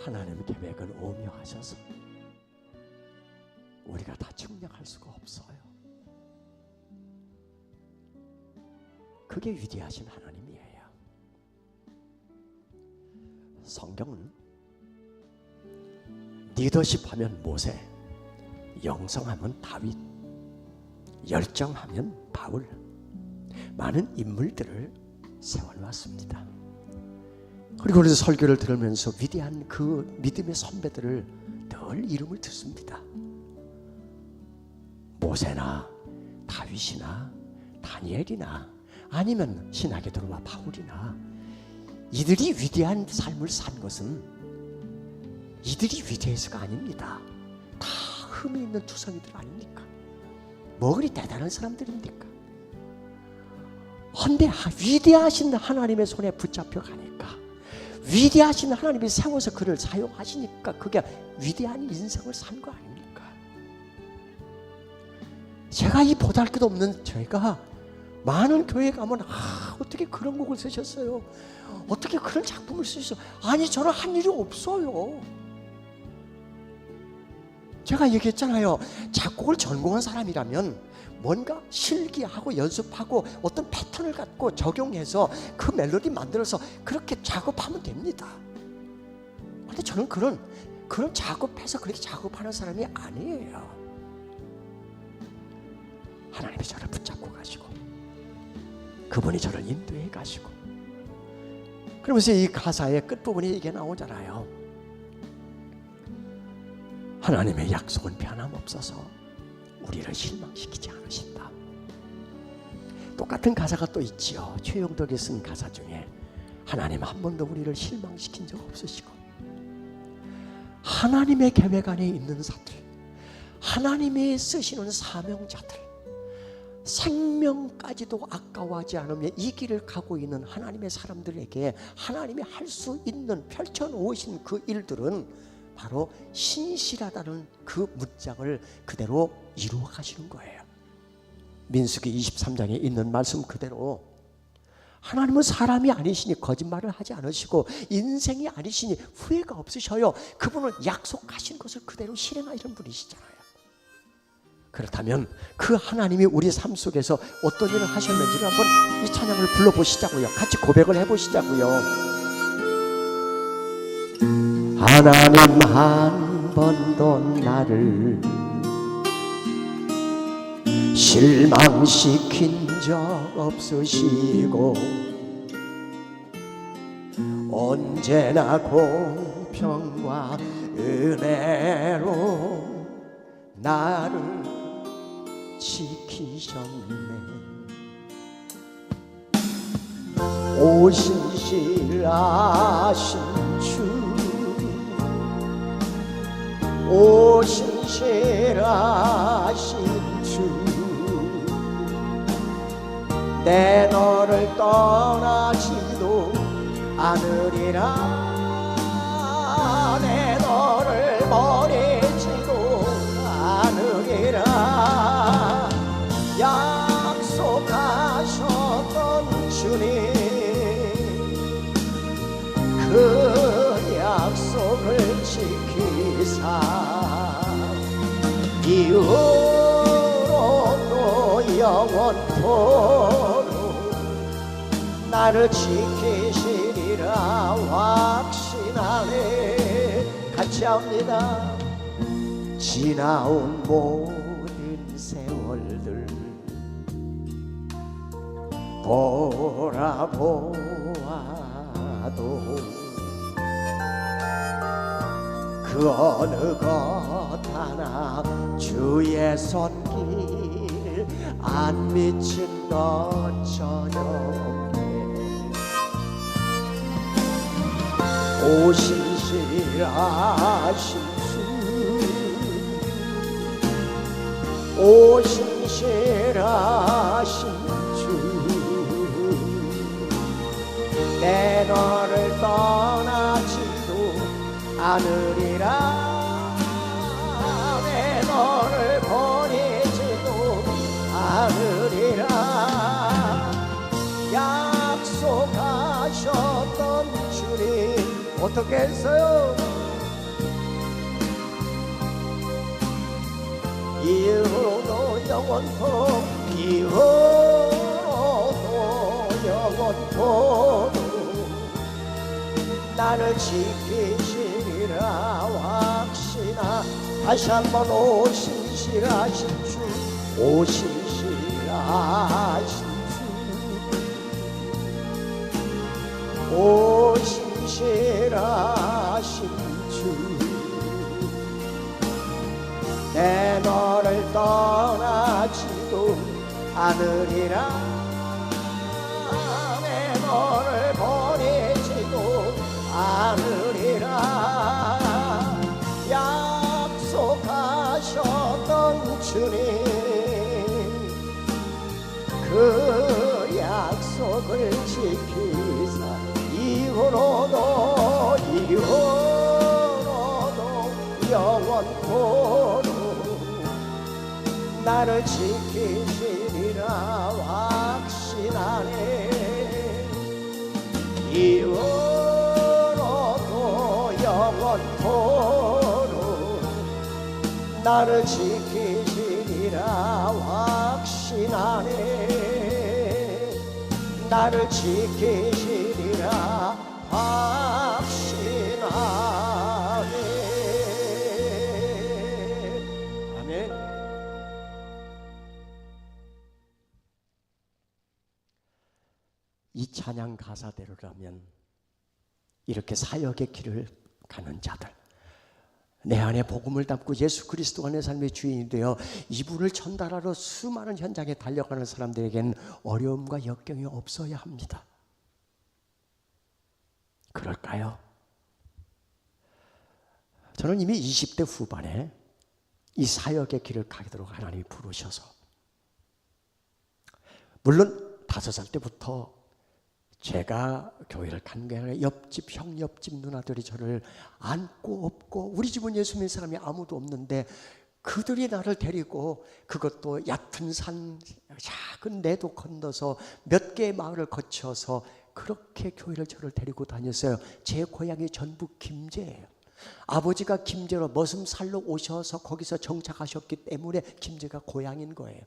하나님 계획은 오묘하셔서 우리가 다 측량할 수가 없어요. 그게 위대하신 하나님이에요. 성경은 리더십 하면 모세, 영성하면 다윗, 열정하면 바울, 많은 인물들을 세워놨습니다. 그리고 우리 설교를 들으면서 위대한 그 믿음의 선배들을 늘 이름을 듣습니다. 모세나 다윗이나 다니엘이나 아니면 신학에 들어와 바울이나, 이들이 위대한 삶을 산 것은 이들이 위대해서가 아닙니다. 다 흠이 있는 투성이들 아닙니까? 뭐 그리 대단한 사람들입니까? 헌데 위대하신 하나님의 손에 붙잡혀 가니까, 위대하신 하나님이 세워서 그를 사용하시니까 그게 위대한 인생을 산 거 아닙니까? 제가 이 보잘것 없는 저희가 많은 교회 가면 어떻게 그런 곡을 쓰셨어요? 어떻게 그런 작품을 쓰셨어요? 아니, 저는 한 일이 없어요. 제가 얘기했잖아요. 작곡을 전공한 사람이라면 뭔가 실기하고 연습하고 어떤 패턴을 갖고 적용해서 그 멜로디 만들어서 그렇게 작업하면 됩니다. 그런데 저는 그런 작업해서 그렇게 작업하는 사람이 아니에요. 하나님이 저를 붙잡고 가시고 그분이 저를 인도해 가시고, 그러면서 이 가사의 끝부분에 이게 나오잖아요. 하나님의 약속은 변함없어서 우리를 실망시키지 않으신다. 똑같은 가사가 또 있지요. 최영덕이 쓴 가사 중에 하나님 한 번도 우리를 실망시킨 적 없으시고, 하나님의 계획 안에 있는 자들, 하나님이 쓰시는 사명자들, 생명까지도 아까워하지 않으며 이 길을 가고 있는 하나님의 사람들에게 하나님이 할 수 있는 펼쳐놓으신 그 일들은 바로 신실하다는 그 문장을 그대로 이루어 가시는 거예요. 민수기 23장에 있는 말씀 그대로 하나님은 사람이 아니시니 거짓말을 하지 않으시고 인생이 아니시니 후회가 없으셔요. 그분은 약속하신 것을 그대로 실행하시는 분이시잖아요. 그렇다면 그 하나님이 우리 삶 속에서 어떤 일을 하셨는지를 한번 이 찬양을 불러보시자고요. 같이 고백을 해보시자고요. 하나님 한 번도 나를 실망시킨 적 없으시고 언제나 공평과 은혜로 나를 지키셨네. 오 신실하신 주, 오 신실하신 주, 내 너를 떠나지도 않으리라, 내 너를 버리지도 않으리라. 약속하셨던 주님, 그 약속을 지키사 이후로 또 영원토록 나를 지키시리라 확신하네. 같이 합니다. 지나온 모든 세월들 돌아보아도 그 어느 것 하나 주의 손길 안 미친 것 전혀 없네. 오 신실하신 주, 오 신실하신 주, 내 너를 떠나지도 않으리라, 내 너를 버리지도 않으리라. 약속하셨던 주님 어떻게 했어요? 이후로도 영원토록, 이후로도 영원토록 나를 지키시리라 확신하. 다시 한번 오 신실하신 주, 오 신실하신 주, 오 신실하신 주, 내 너를 떠나지도 않으리라, 내 너를 버리지도 않으리라. 약속하셨던 주님, 그 약속 사역을 지키사 이후로도 영원토록 나를 지키시리라 확신하네. 이후로도 영원토록 나를 지키시리라 확신하네. 나를 지키시리라 확신하네. 아멘. 이 찬양 가사대로라면 이렇게 사역의 길을 가는 자들, 내 안에 복음을 담고 예수 그리스도가 내 삶의 주인이 되어 이분을 전달하러 수많은 현장에 달려가는 사람들에게는 어려움과 역경이 없어야 합니다. 그럴까요? 저는 이미 20대 후반에 이 사역의 길을 가도록 하나님이 부르셔서, 물론 5살 때부터 제가 교회를 간 게 아니라 옆집 형, 옆집 누나들이 저를 안고 업고, 우리 집은 예수 믿는 사람이 아무도 없는데 그들이 나를 데리고, 그것도 얕은 산, 작은 내도 건너서 몇 개의 마을을 거쳐서 그렇게 교회를 저를 데리고 다녔어요. 제 고향이 전북 김제예요. 아버지가 김제로 머슴살로 오셔서 거기서 정착하셨기 때문에 김제가 고향인 거예요.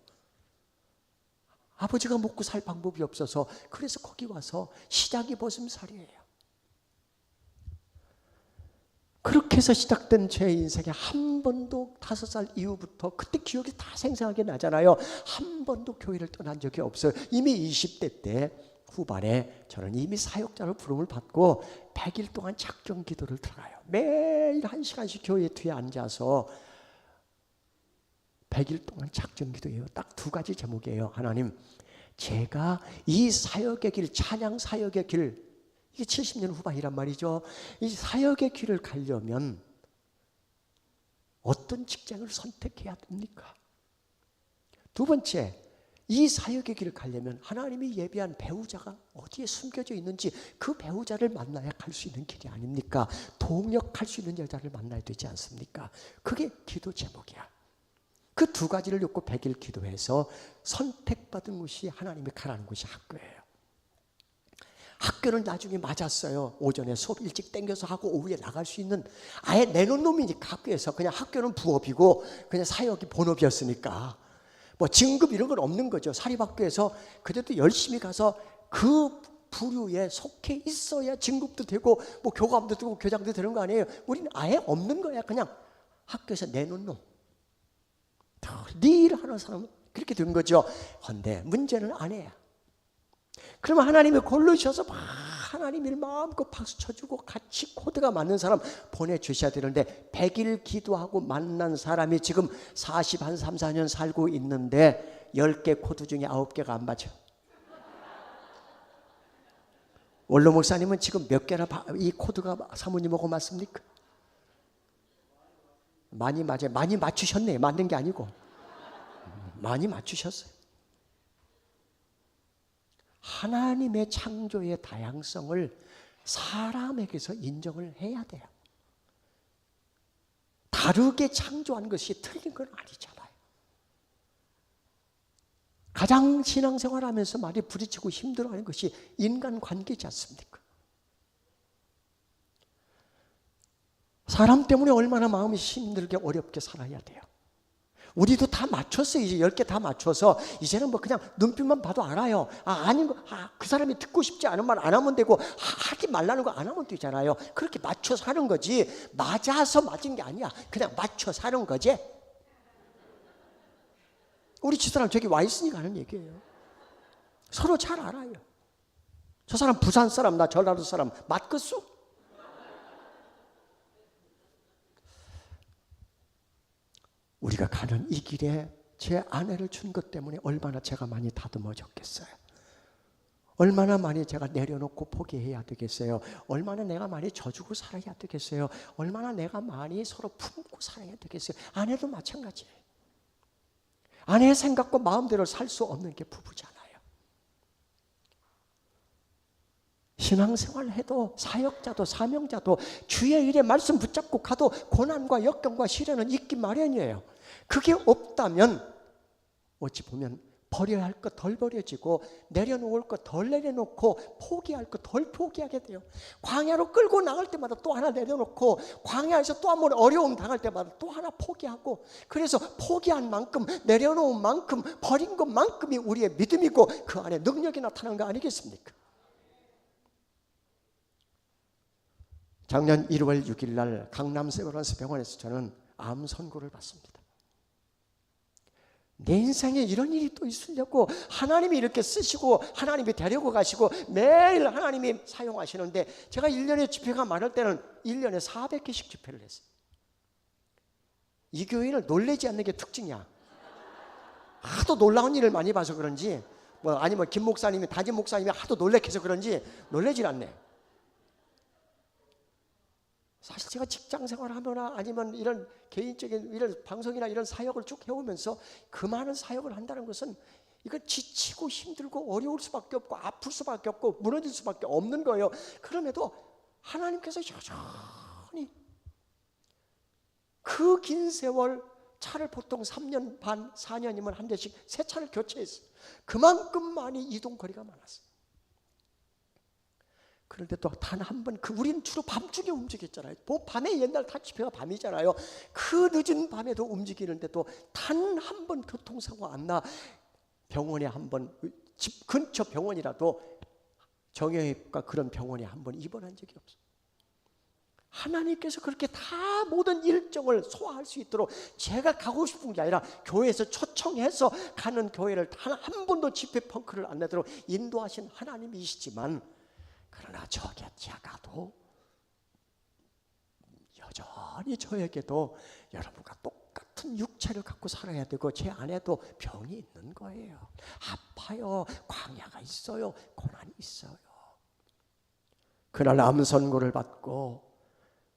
아버지가 먹고 살 방법이 없어서 그래서 거기 와서 시작이 머슴살이에요. 그렇게 해서 시작된 제 인생에 한 번도 5살 이후부터, 그때 기억이 다 생생하게 나잖아요. 한 번도 교회를 떠난 적이 없어요. 이미 20대 때 후반에 저는 이미 사역자로 부름을 받고 100일 동안 작정 기도를 들어가요. 매일 1시간씩 교회 뒤에 앉아서 100일 동안 작정 기도해요. 딱 2가지 제목이에요. 하나님, 제가 이 사역의 길, 찬양 사역의 길, 이게 70년 후반이란 말이죠. 이 사역의 길을 가려면 어떤 직장을 선택해야 됩니까? 2번째, 이 사역의 길을 가려면 하나님이 예비한 배우자가 어디에 숨겨져 있는지 그 배우자를 만나야 갈 수 있는 길이 아닙니까? 동역할 수 있는 여자를 만나야 되지 않습니까? 그게 기도 제목이야. 그 2가지를 놓고 100일 기도해서 선택받은 곳이, 하나님이 가라는 곳이 학교예요. 학교는 나중에 맞았어요. 오전에 수업 일찍 땡겨서 하고 오후에 나갈 수 있는, 아예 내놓은 놈이니까 학교에서. 그냥 학교는 부업이고 그냥 사역이 본업이었으니까 뭐 진급 이런 건 없는 거죠. 사립학교에서 그래도 열심히 가서 그 부류에 속해 있어야 진급도 되고 뭐 교감도 되고 교장도 되는 거 아니에요. 우리는 아예 없는 거야. 그냥 학교에서 내놓은 놈, 네 일을 하는 사람은 그렇게 된 거죠. 그런데 문제는 아내야. 그러면 하나님이 고르셔서 막 하나님 일 마음껏 박수 쳐주고 같이 코드가 맞는 사람 보내주셔야 되는데, 100일 기도하고 만난 사람이 지금 3, 4년 살고 있는데 10개 코드 중에 9개가 안 맞아. 원로 목사님은 지금 몇 개나 이 코드가 사모님하고 맞습니까? 많이 맞아요. 많이 맞추셨네. 맞는 게 아니고 많이 맞추셨어요. 하나님의 창조의 다양성을 사람에게서 인정을 해야 돼요. 다르게 창조한 것이 틀린 건 아니잖아요. 가장 신앙생활하면서 많이 부딪히고 힘들어하는 것이 인간관계지 않습니까? 사람 때문에 얼마나 마음이 힘들게 어렵게 살아야 돼요. 우리도 다 맞췄어요. 이제 10개 다 맞춰서 이제는 뭐 그냥 눈빛만 봐도 알아요. 아닌 거, 그 사람이 듣고 싶지 않은 말 안 하면 되고, 하지 말라는 거 안 하면 되잖아요. 그렇게 맞춰서 하는 거지, 맞아서 맞은 게 아니야. 그냥 맞춰서 하는 거지. 우리 집사람 저기 와 있으니까 하는 얘기예요. 서로 잘 알아요. 저 사람 부산 사람, 나 전라도 사람 맞겠어? 우리가 가는 이 길에 제 아내를 준 것 때문에 얼마나 제가 많이 다듬어졌겠어요. 얼마나 많이 제가 내려놓고 포기해야 되겠어요. 얼마나 내가 많이 져주고 살아야 되겠어요. 얼마나 내가 많이 서로 품고 살아야 되겠어요. 아내도 마찬가지예요. 아내의 생각과 마음대로 살 수 없는 게 부부잖아요. 신앙생활 해도 사역자도 사명자도 주의 일에 말씀 붙잡고 가도 고난과 역경과 시련은 있기 마련이에요. 그게 없다면 어찌 보면 버려야 할 것 덜 버려지고 내려놓을 것 덜 내려놓고 포기할 것 덜 포기하게 돼요. 광야로 끌고 나갈 때마다 또 하나 내려놓고 광야에서 또 한 번 어려움 당할 때마다 또 하나 포기하고, 그래서 포기한 만큼 내려놓은 만큼 버린 것만큼이 우리의 믿음이고 그 안에 능력이 나타난 거 아니겠습니까? 작년 1월 6일 날 강남 세브란스 병원에서 저는 암 선고를 받습니다. 내 인생에 이런 일이 또 있으려고 하나님이 이렇게 쓰시고 하나님이 데리고 가시고 매일 하나님이 사용하시는데, 제가 1년에 집회가 많을 때는 1년에 400개씩 집회를 했어요. 이 교회는 놀라지 않는 게 특징이야. 하도 놀라운 일을 많이 봐서 그런지, 아니면 김 목사님이, 다진 목사님이 하도 놀래켜서 그런지 놀라질 않네. 사실 제가 직장 생활을 하거나 아니면 이런 개인적인 이런 방송이나 이런 사역을 쭉 해오면서 그 많은 사역을 한다는 것은 이거 지치고 힘들고 어려울 수밖에 없고 아플 수밖에 없고 무너질 수밖에 없는 거예요. 그럼에도 하나님께서 여전히 그 긴 세월, 차를 보통 3년 반, 4년이면 한 대씩 새 차를 교체했어요. 그만큼 많이 이동거리가 많았어요. 그런데 또 단 한 번, 우리는 주로 밤중에 움직였잖아요. 밤에 옛날 다 집회가 밤이잖아요. 그 늦은 밤에도 움직이는데도 단 한 번 교통사고 안 나. 병원에 한 번, 집 근처 병원이라도 정형외과 그런 병원에 한 번 입원한 적이 없어요. 하나님께서 그렇게 다 모든 일정을 소화할 수 있도록, 제가 가고 싶은 게 아니라 교회에서 초청해서 가는 교회를 단 한 번도 집회 펑크를 안 내도록 인도하신 하나님이시지만, 그러나 제가도 여전히 저에게도 여러분과 똑같은 육체를 갖고 살아야 되고 제 안에도 병이 있는 거예요. 아파요. 광야가 있어요. 고난이 있어요. 그날 암 선고를 받고,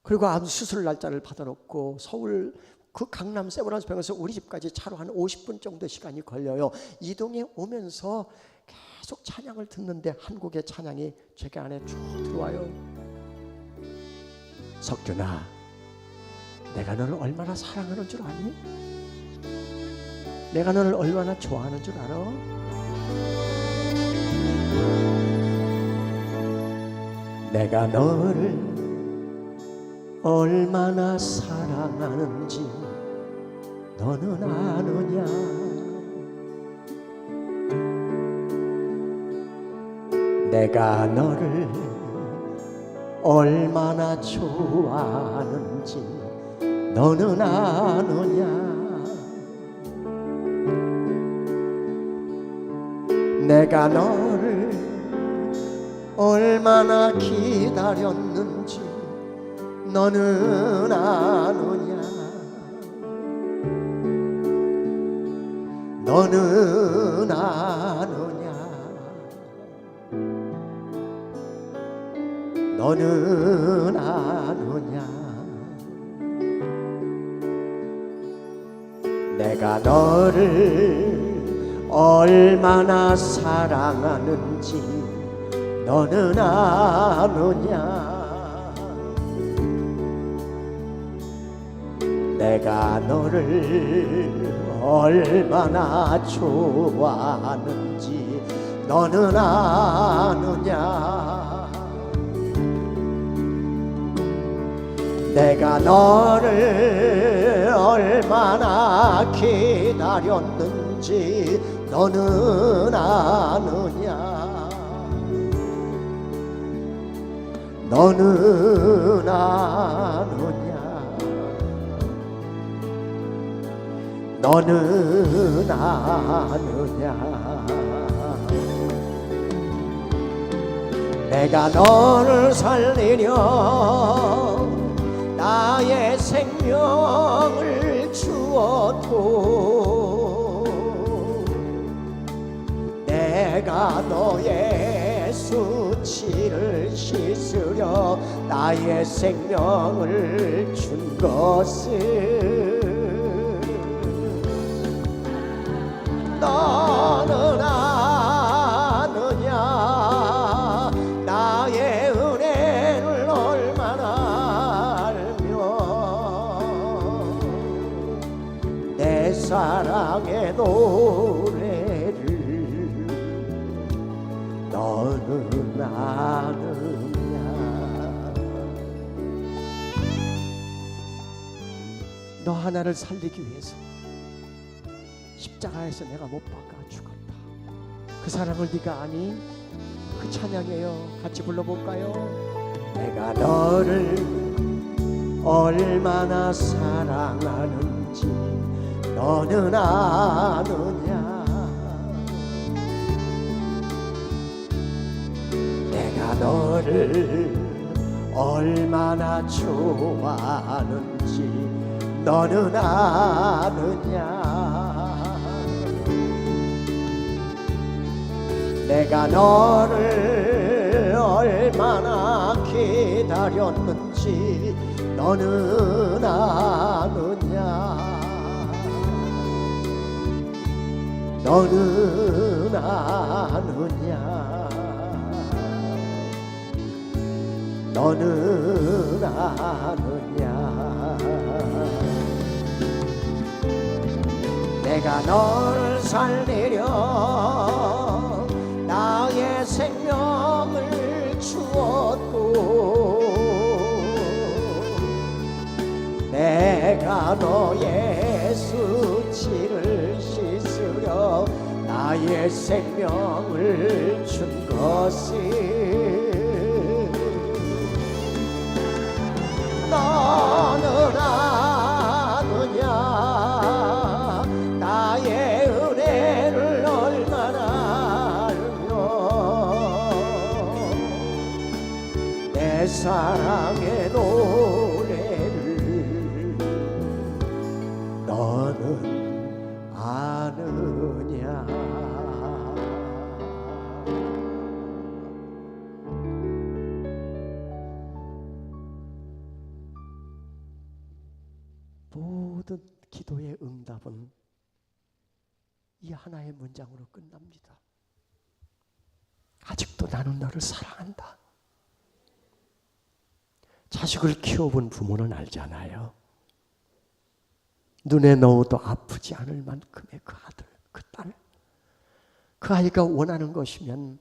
그리고 암 수술 날짜를 받아놓고 서울 그 강남 세브란스 병원에서 우리 집까지 차로 한 50분 정도 시간이 걸려요. 이동해 오면서 계속 찬양을 듣는데 한국의 찬양이 제게 안에 쭉 들어와요. 석준아, 내가 너를 얼마나 사랑하는 줄 아니? 내가 너를 얼마나 좋아하는 줄 알아? 내가 너를 얼마나 사랑하는지 너는 아느냐? 내가 너를 얼마나 좋아하는지 너는 아느냐? 내가 너를 얼마나 기다렸는지 너는 아느냐? 너는 아느냐? 너는 아느냐? 내가 너를 얼마나 사랑하는지 너는 아느냐? 내가 너를 얼마나 좋아하는지 너는 아느냐? 내가 너를 얼마나 기다렸는지 너는 아느냐? 너는 아느냐? 너는 아느냐? 내가 너를 살리려 나의 생명을 주어도 내가 너의 수치를 씻으려 나의 생명을 준 것을 너는 아느냐? 나의 나를 살리기 위해서 십자가에서 내가 못 박아 죽었다. 그 사랑을 네가 아니? 그 찬양이에요. 같이 불러볼까요? 내가 너를 얼마나 사랑하는지 너는 아느냐. 내가 너를 얼마나 좋아하는지 너는 아느냐. 내가 너를 얼마나 기다렸는지 너는 아느냐. 너는 아느냐. 너는 아느냐. 내가 너를 살리려 나의 생명을 주었고 내가 너의 수치를 씻으려 나의 생명을 준 것이 너는 아느냐. 나의 은혜를 얼마나 알며 내 사랑의 노래를 너는 아느냐. 모든 기도의 응답은 이 하나의 문장으로 끝납니다. 아직도 나는 너를 사랑한다. 자식을 키워본 부모는 알잖아요. 눈에 넣어도 아프지 않을 만큼의 그 아들, 그 딸, 그 아이가 원하는 것이면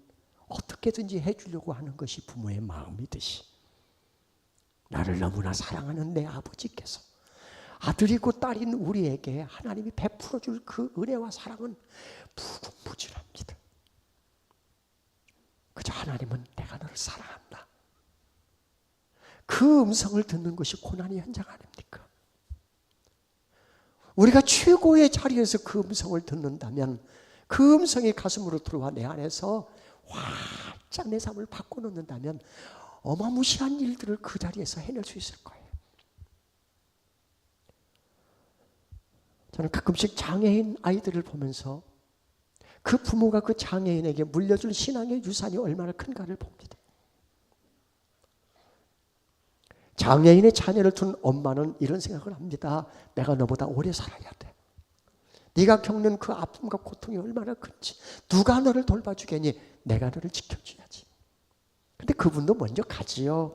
어떻게든지 해주려고 하는 것이 부모의 마음이듯이 나를 너무나 사랑하는 내 아버지께서 아들이고 딸인 우리에게 하나님이 베풀어 줄 그 은혜와 사랑은 무궁무진합니다. 그저 하나님은 내가 너를 사랑한다. 그 음성을 듣는 것이 고난의 현장 아닙니까? 우리가 최고의 자리에서 그 음성을 듣는다면 그 음성이 가슴으로 들어와 내 안에서 활짝 내 삶을 바꿔놓는다면 어마무시한 일들을 그 자리에서 해낼 수 있을 거예요. 저는 가끔씩 장애인 아이들을 보면서 그 부모가 그 장애인에게 물려줄 신앙의 유산이 얼마나 큰가를 봅니다. 장애인의 자녀를 둔 엄마는 이런 생각을 합니다. 내가 너보다 오래 살아야 돼. 네가 겪는 그 아픔과 고통이 얼마나 큰지 누가 너를 돌봐주겠니? 내가 너를 지켜줘야지. 근데 그분도 먼저 가지요.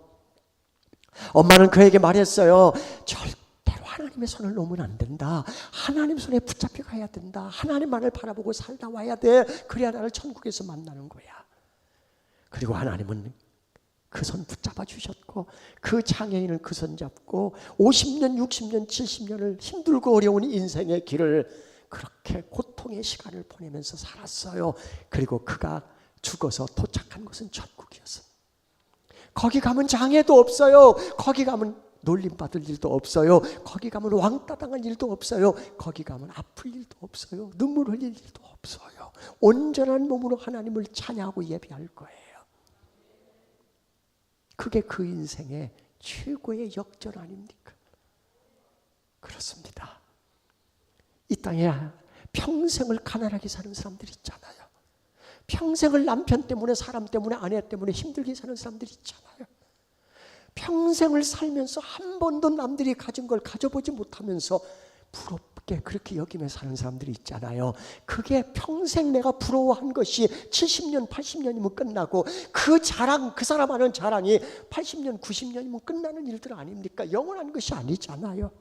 엄마는 그에게 말했어요. 절대로 하나님의 손을 놓으면 안 된다. 하나님 손에 붙잡혀 가야 된다. 하나님만을 바라보고 살다 와야 돼. 그래야 나를 천국에서 만나는 거야. 그리고 하나님은 그 손 붙잡아 주셨고 그 장애인을 그 손 잡고 50년, 60년, 70년을 힘들고 어려운 인생의 길을 그렇게 고통의 시간을 보내면서 살았어요. 그리고 그가 죽어서 도착한 곳은 천국이었어요. 거기 가면 장애도 없어요. 거기 가면 놀림받을 일도 없어요. 거기 가면 왕따 당할 일도 없어요. 거기 가면 아플 일도 없어요. 눈물 흘릴 일도 없어요. 온전한 몸으로 하나님을 찬양하고 예배할 거예요. 그게 그 인생의 최고의 역전 아닙니까? 그렇습니다. 이 땅에 평생을 가난하게 사는 사람들이 있잖아요. 평생을 남편 때문에, 사람 때문에, 아내 때문에 힘들게 사는 사람들이 있잖아요. 평생을 살면서 한 번도 남들이 가진 걸 가져보지 못하면서 부럽게 그렇게 여기며 사는 사람들이 있잖아요. 그게 평생 내가 부러워한 것이 70년, 80년이면 끝나고 그 자랑, 그 사람 하는 자랑이 80년, 90년이면 끝나는 일들 아닙니까? 영원한 것이 아니잖아요.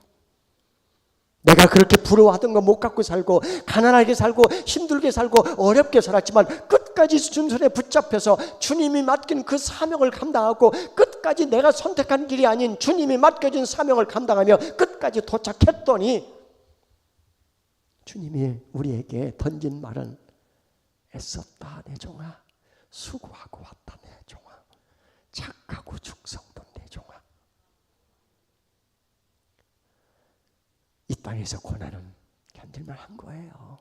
내가 그렇게 부러워하던 거 못 갖고 살고 가난하게 살고 힘들게 살고 어렵게 살았지만 끝까지 주님의 붙잡혀서 주님이 맡긴 그 사명을 감당하고 끝까지 내가 선택한 길이 아닌 주님이 맡겨진 사명을 감당하며 끝까지 도착했더니 주님이 우리에게 던진 말은 애썼다 내 종아, 수고하고 왔다 내 종아, 착하고 충성된 내 종아. 이 땅에서 고난은 견딜만 한 거예요.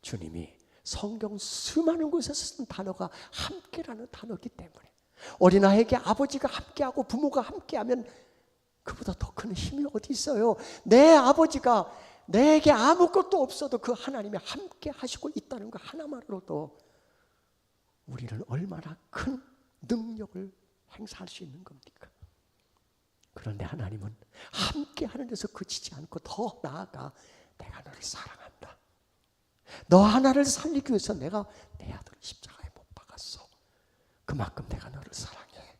주님이 성경 수많은 곳에서 쓴 단어가 함께라는 단어이기 때문에, 어린아이에게 아버지가 함께하고 부모가 함께하면 그보다 더 큰 힘이 어디 있어요. 내 아버지가 내게 아무것도 없어도 그 하나님이 함께 하시고 있다는 거 하나만으로도 우리는 얼마나 큰 능력을 행사할 수 있는 겁니까? 그런데 하나님은 함께 하는 데서 그치지 않고 더 나아가 내가 너를 사랑한다. 너 하나를 살리기 위해서 내가 내 아들을 십자가에 못 박았어. 그만큼 내가 너를 사랑해.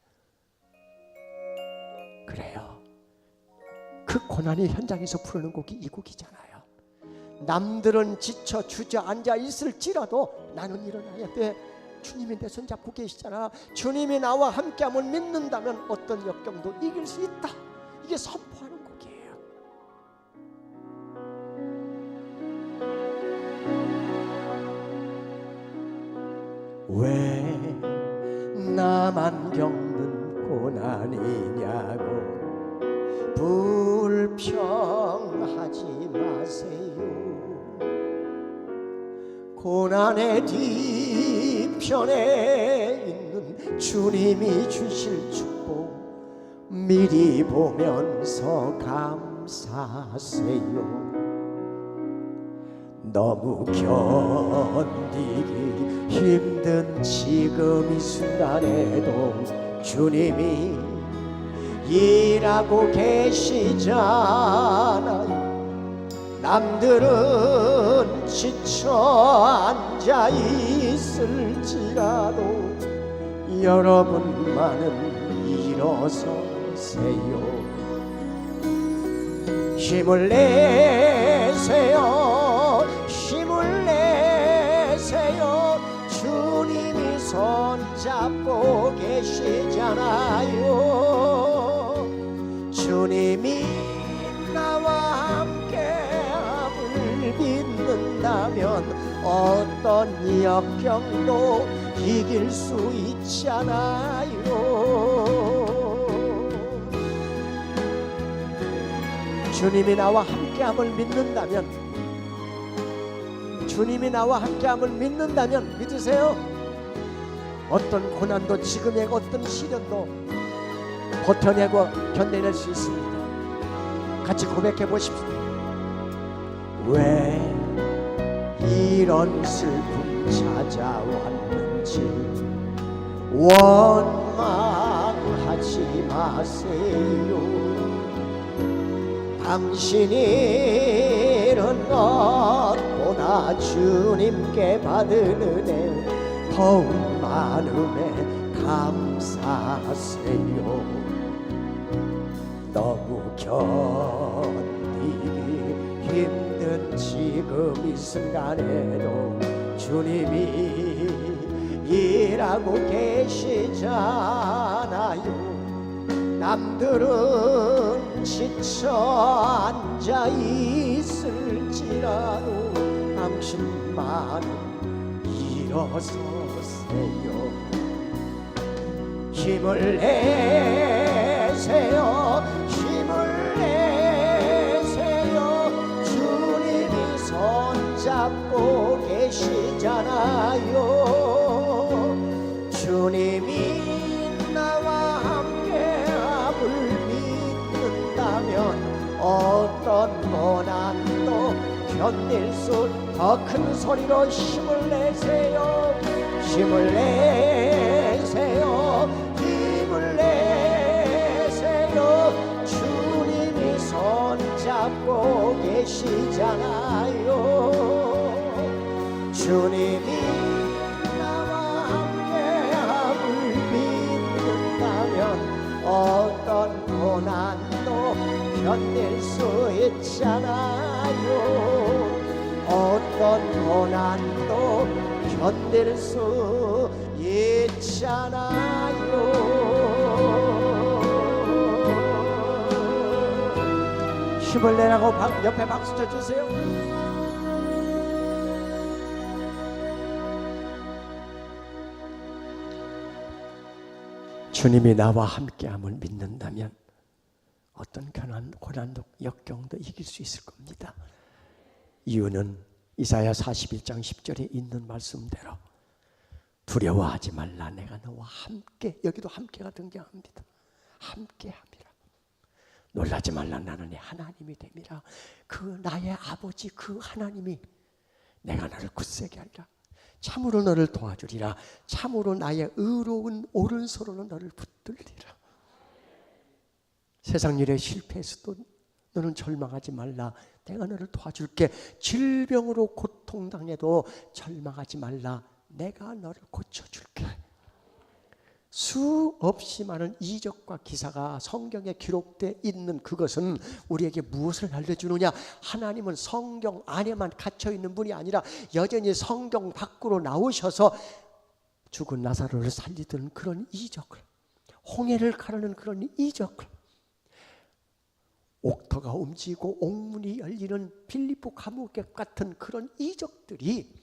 그래요. 그 고난의 현장에서 부르는 곡이 이 곡이잖아요. 남들은 지쳐 주저앉아 있을지라도 나는 일어나야 돼. 주님이 내 손 잡고 계시잖아. 주님이 나와 함께함을 믿는다면 어떤 역경도 이길 수 있다. 이게 선포하는 곡이에요. 왜 나만 겪는 고난이냐고 불평하지 마세요. 고난의 뒤편에 있는 주님이 주실 축복 미리 보면서 감사하세요. 너무 견디기 힘든 지금 이 순간에도 주님이 일하고 계시잖아요. 남들은 지쳐 앉아 있을지라도 여러분만은 일어서세요. 힘을 내세요. 힘을 내세요. 주님이 손잡고 계시잖아요. 주님이 나와 함께함을 믿는다면 어떤 역경도 이길 수 있잖아요. 주님이 나와 함께함을 믿는다면, 주님이 나와 함께함을 믿는다면 믿으세요. 어떤 고난도, 지금의 어떤 시련도 버텨내고 견뎌낼 수 있습니다. 같이 고백해 보십시오. 왜 이런 슬픔 찾아왔는지 원망하지 마세요. 당신이 이런 것보다 주님께 받은 은혜 더욱 많음에 감사하세요. 너무 견디기 힘든 지금 이 순간에도 주님이 일하고 계시잖아요. 남들은 지쳐 앉아 있을지라도 당신만은 일어서세요. 힘을 내세요. 힘을 내세요. 주님이 손잡고 계시잖아요. 주님이 나와 함께함을 믿는다면 어떤 고난도 견딜 수, 더 큰 소리로 힘을 내세요. 힘을 내세요. 힘을 내세요. 주님이 손잡고 계시잖아요. 주님이 나와 함께함을 믿는다면 어떤 고난도 견딜 수 있잖아요. 어떤 고난도 견딜 수 있잖아요. 힘을 내라고 옆에 박수 쳐주세요. 주님이 나와 함께함을 믿는다면 어떤 고난도 역경도 이길 수 있을 겁니다. 이유는 이사야 41장 10절에 있는 말씀대로 두려워하지 말라, 내가 너와 함께, 여기도 함께가 등장합니다. 함께함이라. 놀라지 말라, 나는 네 하나님이 됨이라. 그 나의 아버지 그 하나님이 내가 너를 굳세게 하리라. 참으로 너를 도와주리라. 참으로 나의 의로운 오른손으로 너를 붙들리라. 세상 일에 실패해서도 너는 절망하지 말라, 내가 너를 도와줄게. 질병으로 고통당해도 절망하지 말라, 내가 너를 고쳐줄게. 수없이 많은 이적과 기사가 성경에 기록되어 있는 그것은 우리에게 무엇을 알려주느냐? 하나님은 성경 안에만 갇혀있는 분이 아니라 여전히 성경 밖으로 나오셔서 죽은 나사로를 살리던 그런 이적을, 홍해를 가르는 그런 이적을, 옥터가 움직이고 옥문이 열리는 빌립보 감옥 같은 그런 이적들이,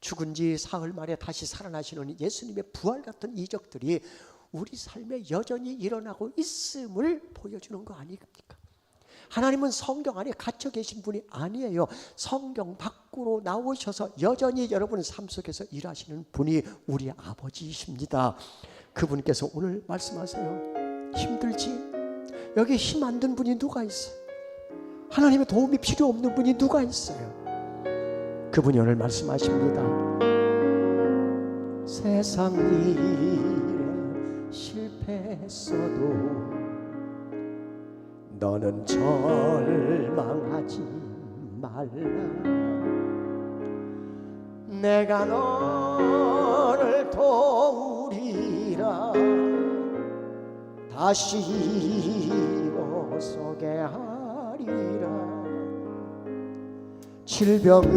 죽은 지 사흘 만에 다시 살아나시는 예수님의 부활 같은 이적들이 우리 삶에 여전히 일어나고 있음을 보여주는 거 아닙니까? 하나님은 성경 안에 갇혀 계신 분이 아니에요. 성경 밖으로 나오셔서 여전히 여러분 삶 속에서 일하시는 분이 우리 아버지이십니다. 그분께서 오늘 말씀하세요. 힘들지? 여기 힘 안 든 분이 누가 있어요? 하나님의 도움이 필요 없는 분이 누가 있어요? 그분이 오늘 말씀하십니다. 세상 일에 실패했어도 너는 절망하지 말라. 내가 너를 도우리라. 다시 일어서게 하리라. 질병으로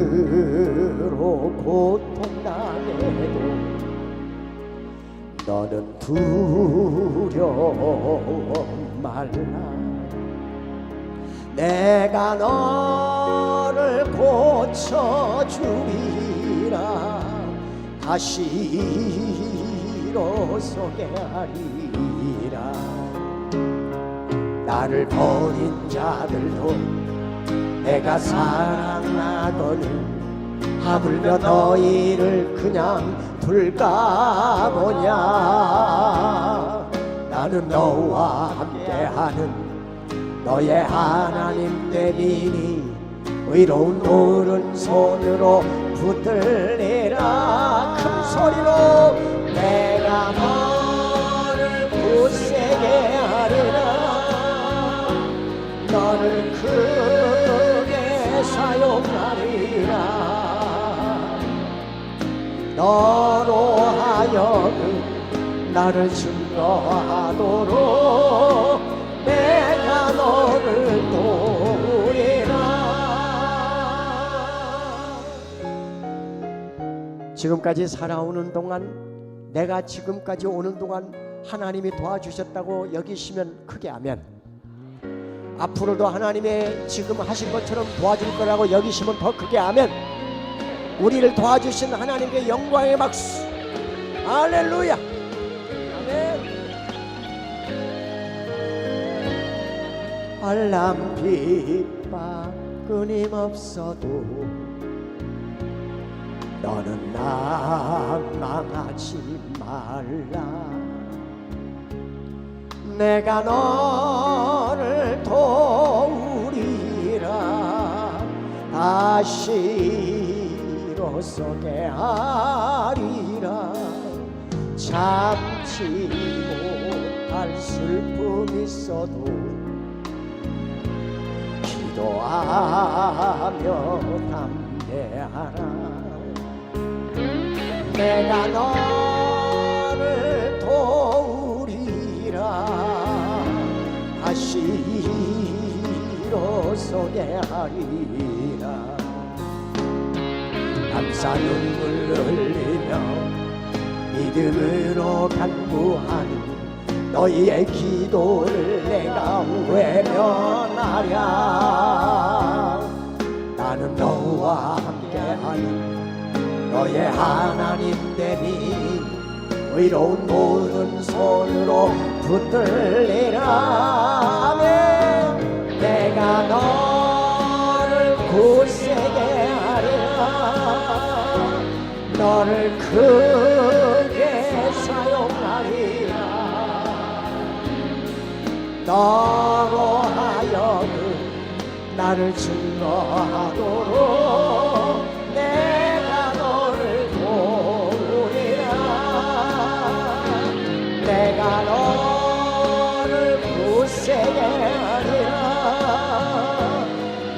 고통당해도 너는 두려워 말라. 내가 너를 고쳐주리라. 다시 일어서게 하리라. 나를 버린 자들도 내가 사랑하거늘 하물며 너희를 그냥 둘까 보냐. 나는 너와 함께하는 너의 하나님 되리니 의로운 오른손으로 붙들리라. 큰 소리로 내가 너를 굳세게 하리라. 너를 크게 사용하리라. 너로 하여금 나를 증거하도록 내가 너를 도우리라. 지금까지 살아오는 동안, 내가 지금까지 오는 동안 하나님이 도와주셨다고 여기시면 크게 아멘. 앞으로도 하나님의 지금 하신 것처럼 도와줄 거라고 여기시면 더 크게 아멘. 우리를 도와주신 하나님께 영광의 박수. 할렐루야. 아멘. 알람 핍박 끊임없어도 너는 낭망하지 말라. 내가 너를 도우리라. 다시 일어서게 하리라. 참지 못할 슬픔이 있어도 기도하며 담대하라. 내가 너를 도우리라. 다시 일어서게 하리라. 감사 눈물 흘리며 믿음으로 간구하는 너희의 기도를 내가 외면하랴. 나는 너와 함께하는 너의 하나님 되니 의로운 모든 손으로 붙들리라. 내가 너를 굳세게 하리라. 너를 크게 사용하리라. 너로 하여금 나를 증거하도록 내가 너를 도우리라. 내가 너를 굳세게 하리라.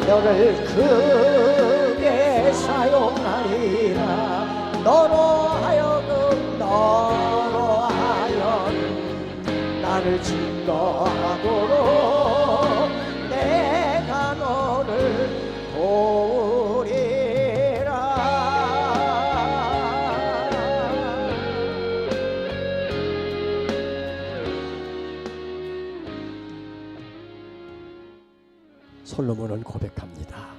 너를 크게 사용하리라. 너로 하여금 나를 증거하도록 내가 너를 도우리라. 솔로몬은 고백합니다.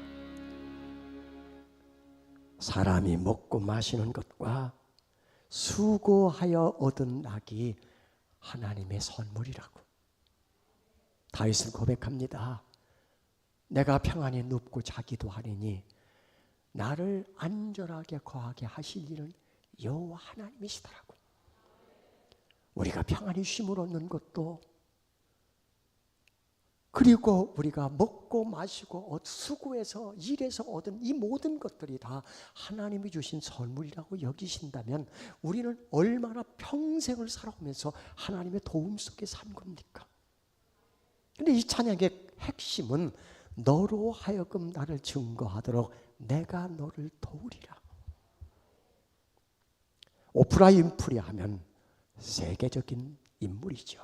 사람이 먹고 마시는 것과 수고하여 얻은 낙이 하나님의 선물이라고. 다윗은 고백합니다. 내가 평안히 눕고 자기도 하리니 나를 안전하게 거하게 하실 일은 여호와 하나님이시더라고. 우리가 평안히 쉼을 얻는 것도, 그리고 우리가 먹고 마시고 수고해서 일해서 얻은 이 모든 것들이 다 하나님이 주신 선물이라고 여기신다면 우리는 얼마나 평생을 살아오면서 하나님의 도움 속에 산 겁니까? 근데 이 찬양의 핵심은 너로 하여금 나를 증거하도록 내가 너를 도우리라. 오프라 윈프리 하면 세계적인 인물이죠.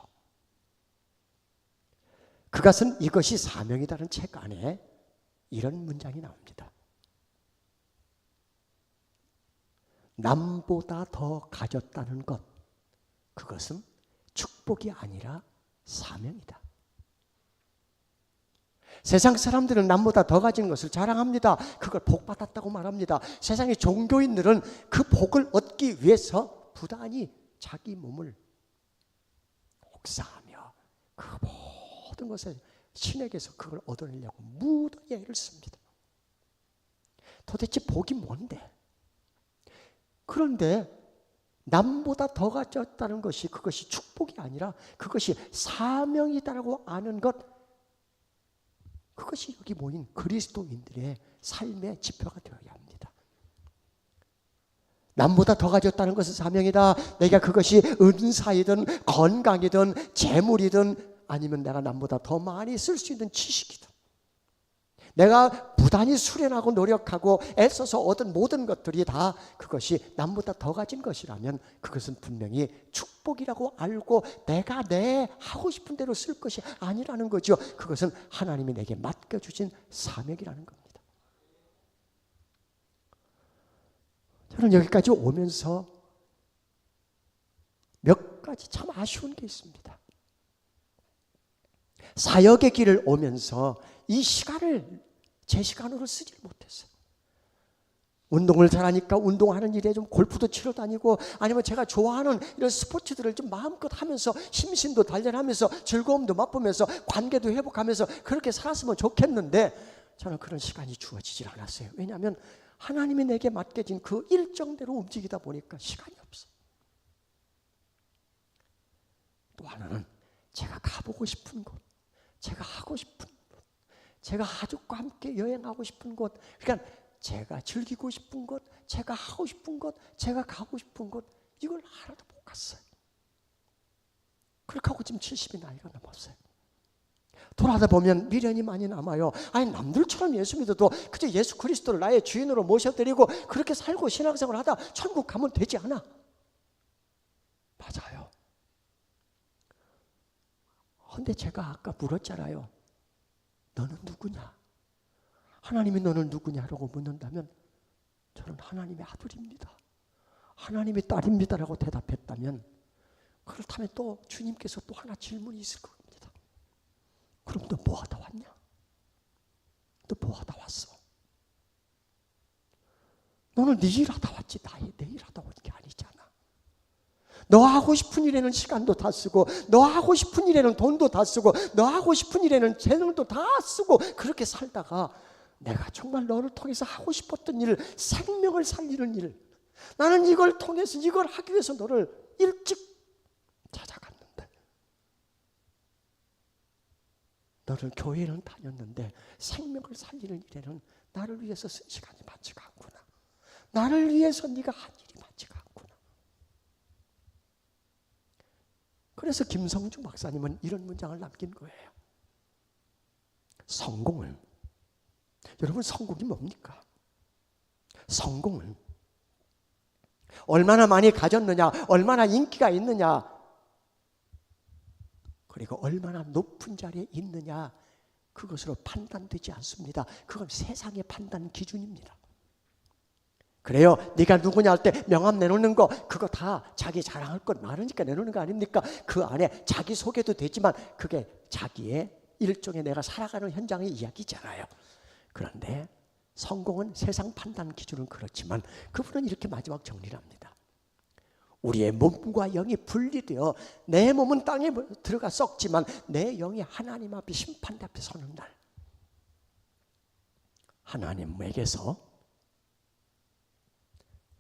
그가 쓴 이것이 사명이다라는 책 안에 이런 문장이 나옵니다. 남보다 더 가졌다는 것, 그것은 축복이 아니라 사명이다. 세상 사람들은 남보다 더 가진 것을 자랑합니다. 그걸 복 받았다고 말합니다. 세상의 종교인들은 그 복을 얻기 위해서 부단히 자기 몸을 혹사하며 그 모든 것을 신에게서 그걸 얻어내려고 무던히 애를 씁니다. 도대체 복이 뭔데? 그런데 남보다 더 가졌다는 것이, 그것이 축복이 아니라 그것이 사명이다라고 아는 것, 그것이 여기 모인 그리스도인들의 삶의 지표가 되어야 합니다. 남보다 더 가졌다는 것은 사명이다. 내가 그것이 은사이든 건강이든 재물이든 아니면 내가 남보다 더 많이 쓸 수 있는 지식이든, 내가 부단히 수련하고 노력하고 애써서 얻은 모든 것들이 다 그것이 남보다 더 가진 것이라면 그것은 분명히 축복이라고 알고 내가 내 하고 싶은 대로 쓸 것이 아니라는 거죠. 그것은 하나님이 내게 맡겨주신 사명이라는 겁니다. 저는 여기까지 오면서 몇 가지 참 아쉬운 게 있습니다. 사역의 길을 오면서 이 시간을 제 시간으로 쓰질 못했어요. 운동을 잘하니까 운동하는 일에 좀 골프도 치러 다니고, 아니면 제가 좋아하는 이런 스포츠들을 좀 마음껏 하면서 심신도 단련하면서 즐거움도 맛보면서 관계도 회복하면서 그렇게 살았으면 좋겠는데 저는 그런 시간이 주어지질 않았어요. 왜냐하면 하나님이 내게 맡겨진 그 일정대로 움직이다 보니까 시간이 없어요. 또 하나는 제가 가보고 싶은 곳, 제가 하고 싶은 곳, 제가 가족과 함께 여행하고 싶은 곳, 그러니까 제가 즐기고 싶은 곳, 제가 하고 싶은 곳, 제가 가고 싶은 곳, 이걸 하나도 못 갔어요. 그렇게 하고 지금 70이 나이가 넘었어요. 돌아다 보면 미련이 많이 남아요. 아니, 남들처럼 예수 믿어도 그저 예수 그리스도를 나의 주인으로 모셔드리고 그렇게 살고 신앙생활 하다 천국 가면 되지 않아? 맞아요. 근데 제가 아까 물었잖아요. 너는 누구냐? 하나님이 너는 누구냐라고 묻는다면 저는 하나님의 아들입니다, 하나님의 딸입니다라고 대답했다면, 그렇다면 또 주님께서 또 하나 질문이 있을 겁니다. 그럼 너 뭐 하다 왔냐? 너 뭐 하다 왔어? 너는 네 일 하다 왔지 내 일 하다 온 게 아니잖아. 너 하고 싶은 일에는 시간도 다 쓰고, 너 하고 싶은 일에는 돈도 다 쓰고, 너 하고 싶은 일에는 재능도 다 쓰고, 그렇게 살다가 내가 정말 너를 통해서 하고 싶었던 일, 생명을 살리는 일, 나는 이걸 통해서 이걸 하기 위해서 너를 일찍 찾아갔는데, 너는 교회는 다녔는데 생명을 살리는 일에는 나를 위해서 쓴 시간이 많지가 않구나. 나를 위해서 네가 한 일이 많지가 않구나. 그래서 김성주 박사님은 이런 문장을 남긴 거예요. 성공을, 여러분 성공이 뭡니까? 성공은 얼마나 많이 가졌느냐, 얼마나 인기가 있느냐, 그리고 얼마나 높은 자리에 있느냐, 그것으로 판단되지 않습니다. 그건 세상의 판단 기준입니다. 그래요, 네가 누구냐 할 때 명함 내놓는 거, 그거 다 자기 자랑할 것 많으니까 내놓는 거 아닙니까? 그 안에 자기 소개도 되지만 그게 자기의 일종의 내가 살아가는 현장의 이야기잖아요. 그런데 성공은 세상 판단 기준은 그렇지만 그분은 이렇게 마지막 정리를 합니다. 우리의 몸과 영이 분리되어 내 몸은 땅에 들어가 썩지만 내 영이 하나님 앞에 심판대 앞에 서는 날, 하나님에게서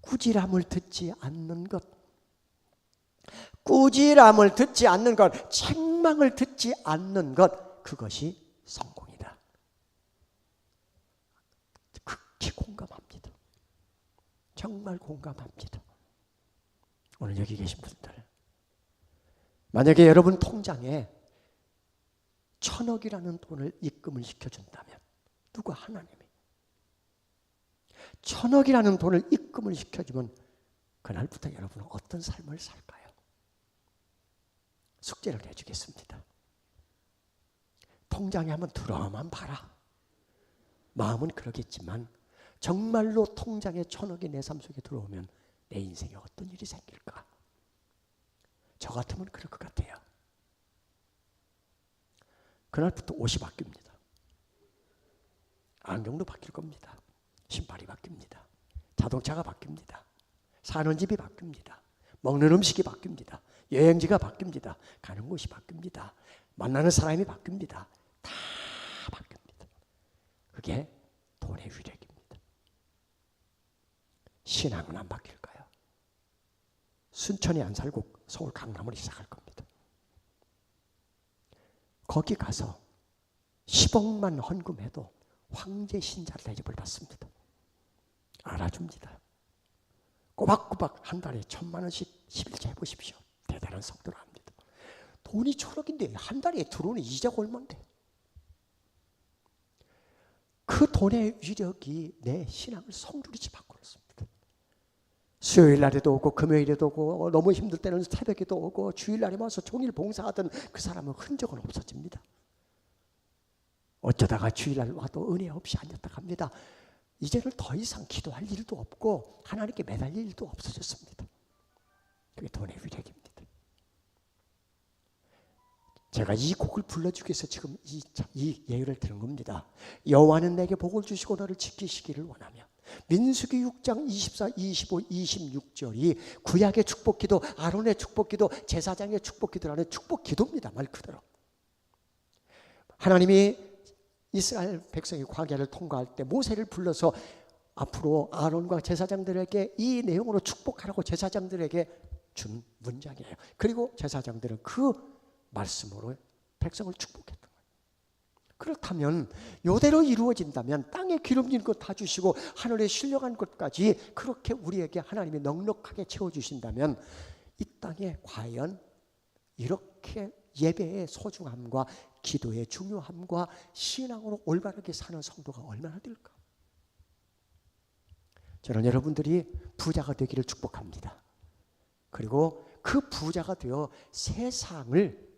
꾸지람을 듣지 않는 것, 꾸지람을 듣지 않는 것, 책망을 듣지 않는 것, 그것이 성공이다. 극히 공감합니다. 정말 공감합니다. 오늘 여기 계신 분들, 만약에 여러분 통장에 1,000억이라는 돈을 입금을 시켜준다면, 누가? 하나님이 1,000억이라는 돈을 입금을 시켜주면 그날부터 여러분은 어떤 삶을 살까요? 숙제를 해주겠습니다. 통장에 한번 들어만 봐라. 마음은 그러겠지만 정말로 통장에 1,000억이 내 삶 속에 들어오면 내 인생에 어떤 일이 생길까? 저 같으면 그럴 것 같아요. 그날부터 옷이 바뀝니다. 안경도 바뀔 겁니다. 신발이 바뀝니다. 자동차가 바뀝니다. 사는 집이 바뀝니다. 먹는 음식이 바뀝니다. 여행지가 바뀝니다. 가는 곳이 바뀝니다. 만나는 사람이 바뀝니다. 다 바뀝니다. 그게 돈의 위력입니다. 신앙은 안 바뀔까요? 순천에 안 살고 서울 강남으로 시작할 겁니다. 거기 가서 10억만 헌금해도 황제 신자 대접을 받습니다. 알아줍니다. 꼬박꼬박 한 달에 1,000만 원씩 11자 해보십시오. 대단한 성도를 합니다. 돈이 1,000억인데 한 달에 들어오는 이자가 얼마인데? 그 돈의 위력이 내 신앙을 성두리째 바꿔놓습니다. 수요일 날에도 오고 금요일에도 오고 너무 힘들 때는 새벽에도 오고 주일날에 와서 종일 봉사하던 그 사람은 흔적은 없어집니다. 어쩌다가 주일날 와도 은혜 없이 앉았다 갑니다. 이제는 더 이상 기도할 일도 없고 하나님께 매달릴 일도 없어졌습니다. 그게 돈의 위력입니다. 제가 이 곡을 불러주기 위해서 지금 이 예언을 드린 겁니다. 여호와는 내게 복을 주시고 너를 지키시기를 원하며. 민수기 6장 24, 25, 26절이 구약의 축복기도, 아론의 축복기도, 제사장의 축복기도라는 축복기도입니다. 말 그대로. 하나님이 이스라엘 백성이 광야를 통과할 때 모세를 불러서 앞으로 아론과 제사장들에게 이 내용으로 축복하라고 제사장들에게 준 문장이에요. 그리고 제사장들은 그 말씀으로 백성을 축복했던 거예요. 그렇다면 이대로 이루어진다면 땅에 기름진 것 다 주시고 하늘에 신령한 것까지 그렇게 우리에게 하나님이 넉넉하게 채워주신다면 이 땅에 과연 이렇게 예배의 소중함과 기도의 중요함과 신앙으로 올바르게 사는 성도가 얼마나 될까? 저는 여러분들이 부자가 되기를 축복합니다. 그리고 그 부자가 되어 세상을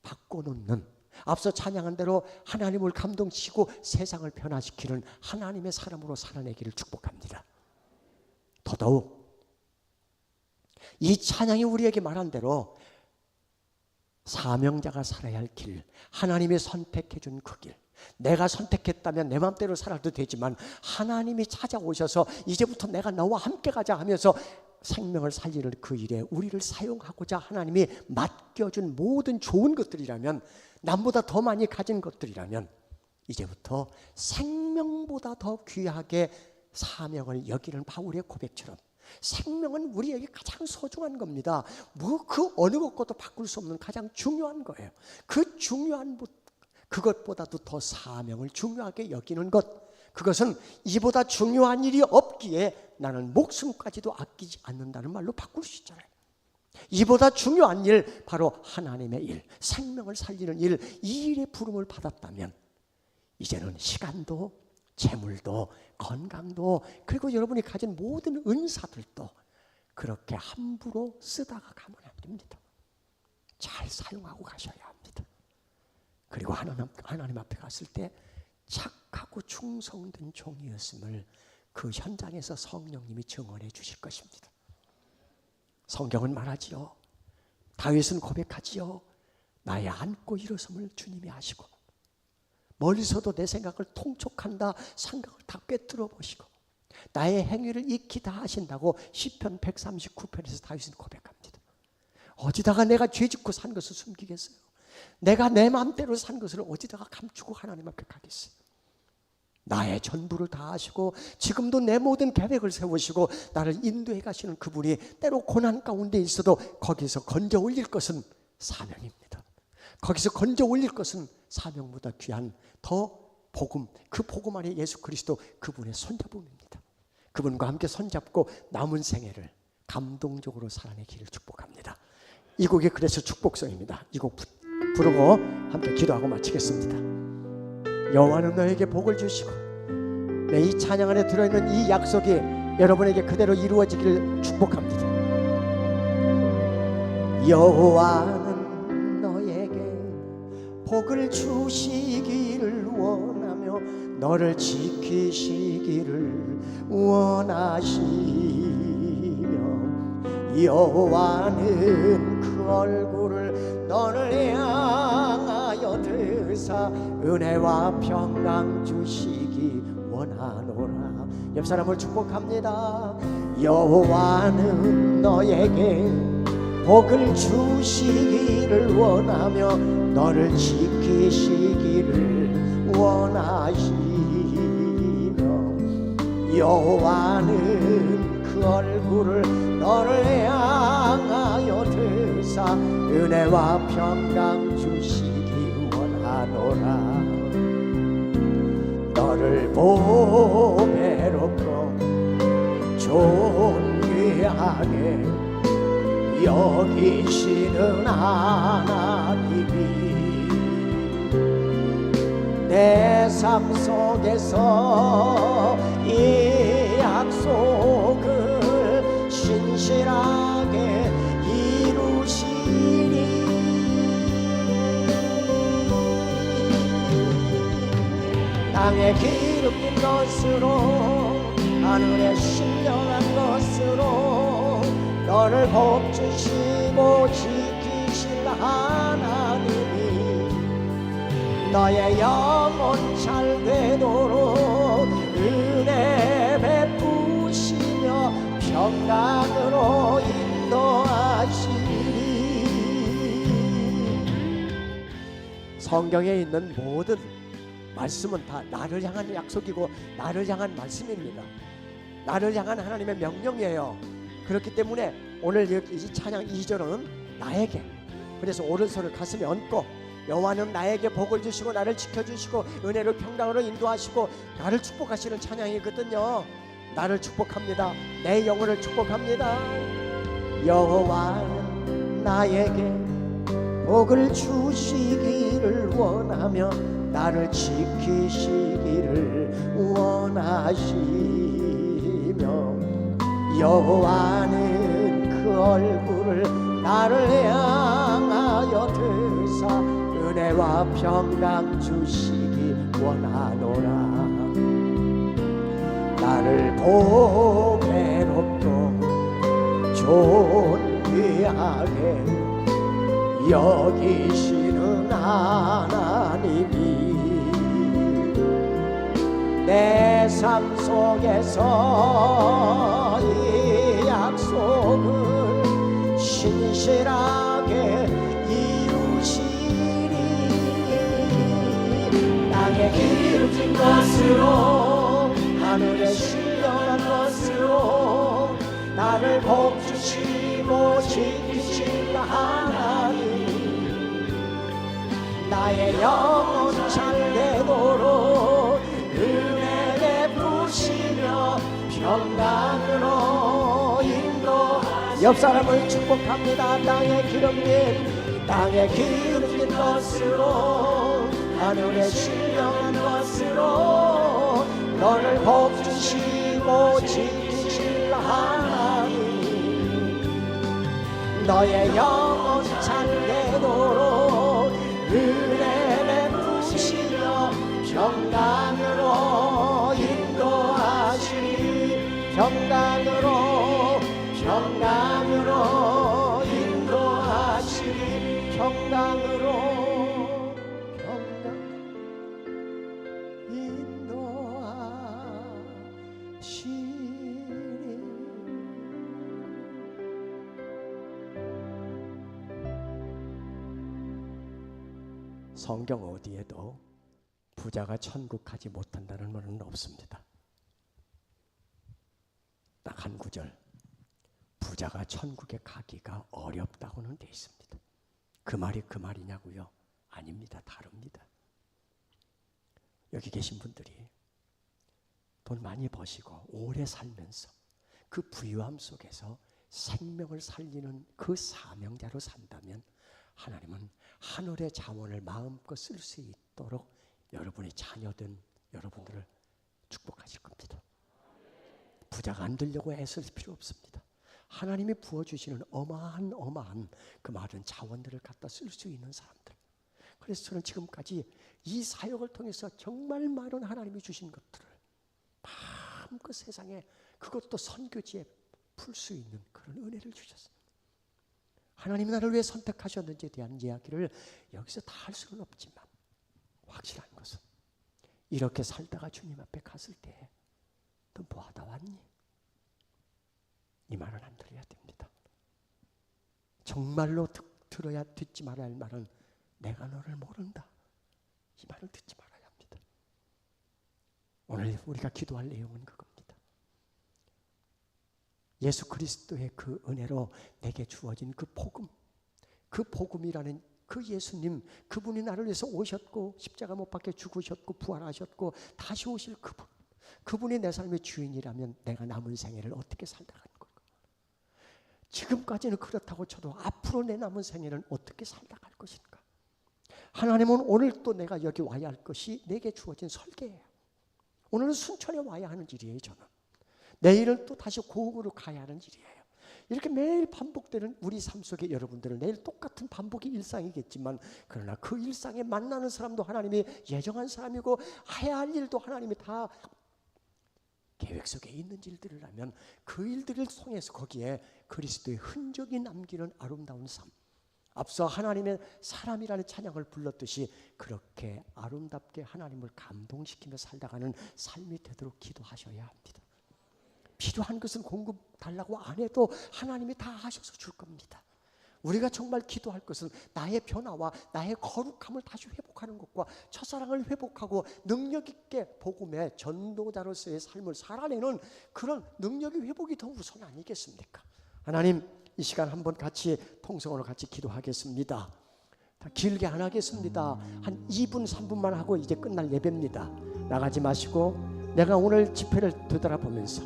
바꿔놓는, 앞서 찬양한 대로 하나님을 감동시키고 세상을 변화시키는 하나님의 사람으로 살아내기를 축복합니다. 더더욱 이 찬양이 우리에게 말한 대로 사명자가 살아야 할 길, 하나님이 선택해 준 그 길, 내가 선택했다면 내 마음대로 살아도 되지만 하나님이 찾아오셔서 이제부터 내가 너와 함께 가자 하면서 생명을 살리는 그 일에 우리를 사용하고자 하나님이 맡겨준 모든 좋은 것들이라면, 남보다 더 많이 가진 것들이라면 이제부터 생명보다 더 귀하게 사명을 여기는 바울의 고백처럼 생명은 우리에게 가장 소중한 겁니다. 그 어느 것과도 바꿀 수 없는 가장 중요한 거예요. 그 중요한 그것보다도 더 사명을 중요하게 여기는 것, 그것은 이보다 중요한 일이 없기에 나는 목숨까지도 아끼지 않는다는 말로 바꿀 수 있잖아요. 이보다 중요한 일, 바로 하나님의 일, 생명을 살리는 일, 이 일에 부름을 받았다면 이제는 시간도 재물도 건강도 그리고 여러분이 가진 모든 은사들도 그렇게 함부로 쓰다가 가면 안 됩니다. 잘 사용하고 가셔야 합니다. 그리고 하나님 앞에 갔을 때 착하고 충성된 종이었음을 그 현장에서 성령님이 증언해 주실 것입니다. 성경은 말하지요. 다윗은 고백하지요. 나의 앉고 일어섬을 주님이 하시고 멀리서도 내 생각을 통촉한다, 생각을 다 꿰뚫어 보시고 나의 행위를 익히 다 하신다고 시편 139편에서 다윗은 고백합니다. 어디다가 내가 죄짓고 산 것을 숨기겠어요? 내가 내 마음대로 산 것을 어디다가 감추고 하나님 앞에 가겠어요? 나의 전부를 다 하시고 지금도 내 모든 계획을 세우시고 나를 인도해 가시는 그분이 때로 고난 가운데 있어도 거기서 건져 올릴 것은 사명입니다. 거기서 건져 올릴 것은 사명보다 귀한 더 복음, 그 복음 안에 예수 그리스도, 그분의 손잡음입니다. 그분과 함께 손잡고 남은 생애를 감동적으로 살아내기를 축복합니다. 이 곡이 그래서 축복성입니다. 이 곡 부르고 함께 기도하고 마치겠습니다. 여호와는 너에게 복을 주시고, 내 이 찬양 안에 들어있는 이 약속이 여러분에게 그대로 이루어지기를 축복합니다. 여호와는 너에게 복을 주시기를 원하며 너를 지키시기를 원하시며, 여호와는 그 얼굴을 너를 향하여 드사 은혜와 평강 주시기 원하노라. 옆 사람을 축복합니다. 여호와는 너에게 복을 주시기를 원하며 너를 지키시기를 원하시며, 여호와는 그 얼굴을 너를 향하여 드사 은혜와 평강 주시기 원하노라. 너를 보배롭고 존귀하게 여기시는 하나님이 내 삶 속에서 이 약속을 신실하게 이루시니, 땅에 기름진 것으로 하늘에 신령한 것으로 너를 복주시고 지키실 하나님이 너의 영혼 잘 되도록 은혜 베푸시며 평강으로 인도하시리. 성경에 있는 모든 말씀은 다 나를 향한 약속이고 나를 향한 말씀입니다. 나를 향한 하나님의 명령이에요. 그렇기 때문에 오늘 이 찬양 2절은 나에게, 그래서 오른손을 가슴에 얹고 여호와는 나에게 복을 주시고 나를 지켜주시고 은혜로 평강으로 인도하시고 나를 축복하시는 찬양이거든요. 나를 축복합니다. 내 영혼을 축복합니다. 여호와는 나에게 복을 주시기를 원하며 나를 지키시기를 원하시며, 여호와는 그 얼굴을 나를 향하여 드사 은혜와 평강 주시기 원하노라. 나를 보배롭고 존귀하게 여기시는 하나님이 내 삶 속에서 이 약속 신실하게 이루시리. 땅에 기름진 것으로 하늘에 신령한 것으로 나를 복주시고 지키신 하나님, 나의 영혼 참되도록 은혜 베푸시며 평강으로 인도하시니. 옆 사람을 축복합니다. 땅에 기름진 것으로 하늘에 신령한 것으로 너를 복주시고 지키실 하나님, 너의 영혼 참되도록 은혜 베푸시며 평강으로 인도하시니. 평강으로 인도하시니. 평강으로 인도하시니. 성경 어디에도 부자가 천국 가지 못한다는 말은 없습니다. 딱 한 구절, 부자가 천국에 가기가 어렵다고는 돼 있습니다. 그 말이 그 말이냐고요? 아닙니다. 다릅니다. 여기 계신 분들이 돈 많이 버시고 오래 살면서 그 부유함 속에서 생명을 살리는 그 사명자로 산다면 하나님은 하늘의 자원을 마음껏 쓸 수 있도록 여러분의 자녀된 여러분들을 축복하실 겁니다. 부자가 안 되려고 애쓸 필요 없습니다. 하나님이 부어주시는 어마한 그 많은 자원들을 갖다 쓸 수 있는 사람들. 그래서 저는 지금까지 이 사역을 통해서 정말 많은 하나님이 주신 것들을 마음껏 세상에, 그것도 선교지에 풀 수 있는 그런 은혜를 주셨습니다. 하나님이 나를 왜 선택하셨는지에 대한 이야기를 여기서 다 할 수는 없지만 확실한 것은 이렇게 살다가 주님 앞에 갔을 때 너 뭐하다 왔니? 이 말은 안 들어야 됩니다. 정말로 들어야 듣지 말아야 할 말은 내가 너를 모른다. 이 말을 듣지 말아야 합니다. 오늘 우리가 기도할 내용은 그겁니다. 예수 그리스도의 그 은혜로 내게 주어진 그 복음, 그 복음이라는 그 예수님, 그분이 나를 위해서 오셨고 십자가 못 박혀 죽으셨고 부활하셨고 다시 오실 그분, 그분이 내 삶의 주인이라면 내가 남은 생애를 어떻게 살다가는 걸까? 지금까지는 그렇다고 쳐도 앞으로 내 남은 생애는 어떻게 살다갈 것인가? 하나님은 오늘 또 내가 여기 와야 할 것이 내게 주어진 설계예요. 오늘은 순천에 와야 하는 일이에요. 저는 내일은 또 다시 고흥으로 가야 하는 일이에요. 이렇게 매일 반복되는 우리 삶 속에 여러분들은 내일 똑같은 반복이 일상이겠지만, 그러나 그 일상에 만나는 사람도 하나님이 예정한 사람이고 해야 할 일도 하나님이 다 계획 속에 있는 일들이라면 그 일들을 통해서 거기에 그리스도의 흔적이 남기는 아름다운 삶, 앞서 하나님의 사람이라는 찬양을 불렀듯이 그렇게 아름답게 하나님을 감동시키며 살다가는 삶이 되도록 기도하셔야 합니다. 필요한 것은 공급 달라고 안 해도 하나님이 다 하셔서 줄 겁니다. 우리가 정말 기도할 것은 나의 변화와 나의 거룩함을 다시 회복하는 것과 첫사랑을 회복하고 능력 있게 복음의 전도자로서의 삶을 살아내는 그런 능력의 회복이 더 우선 아니겠습니까? 하나님, 이 시간 한번 같이 통성으로 같이 기도하겠습니다. 다 길게 안 하겠습니다. 한 2분 3분만 하고 이제 끝날 예배입니다. 나가지 마시고 내가 오늘 집회를 되돌아보면서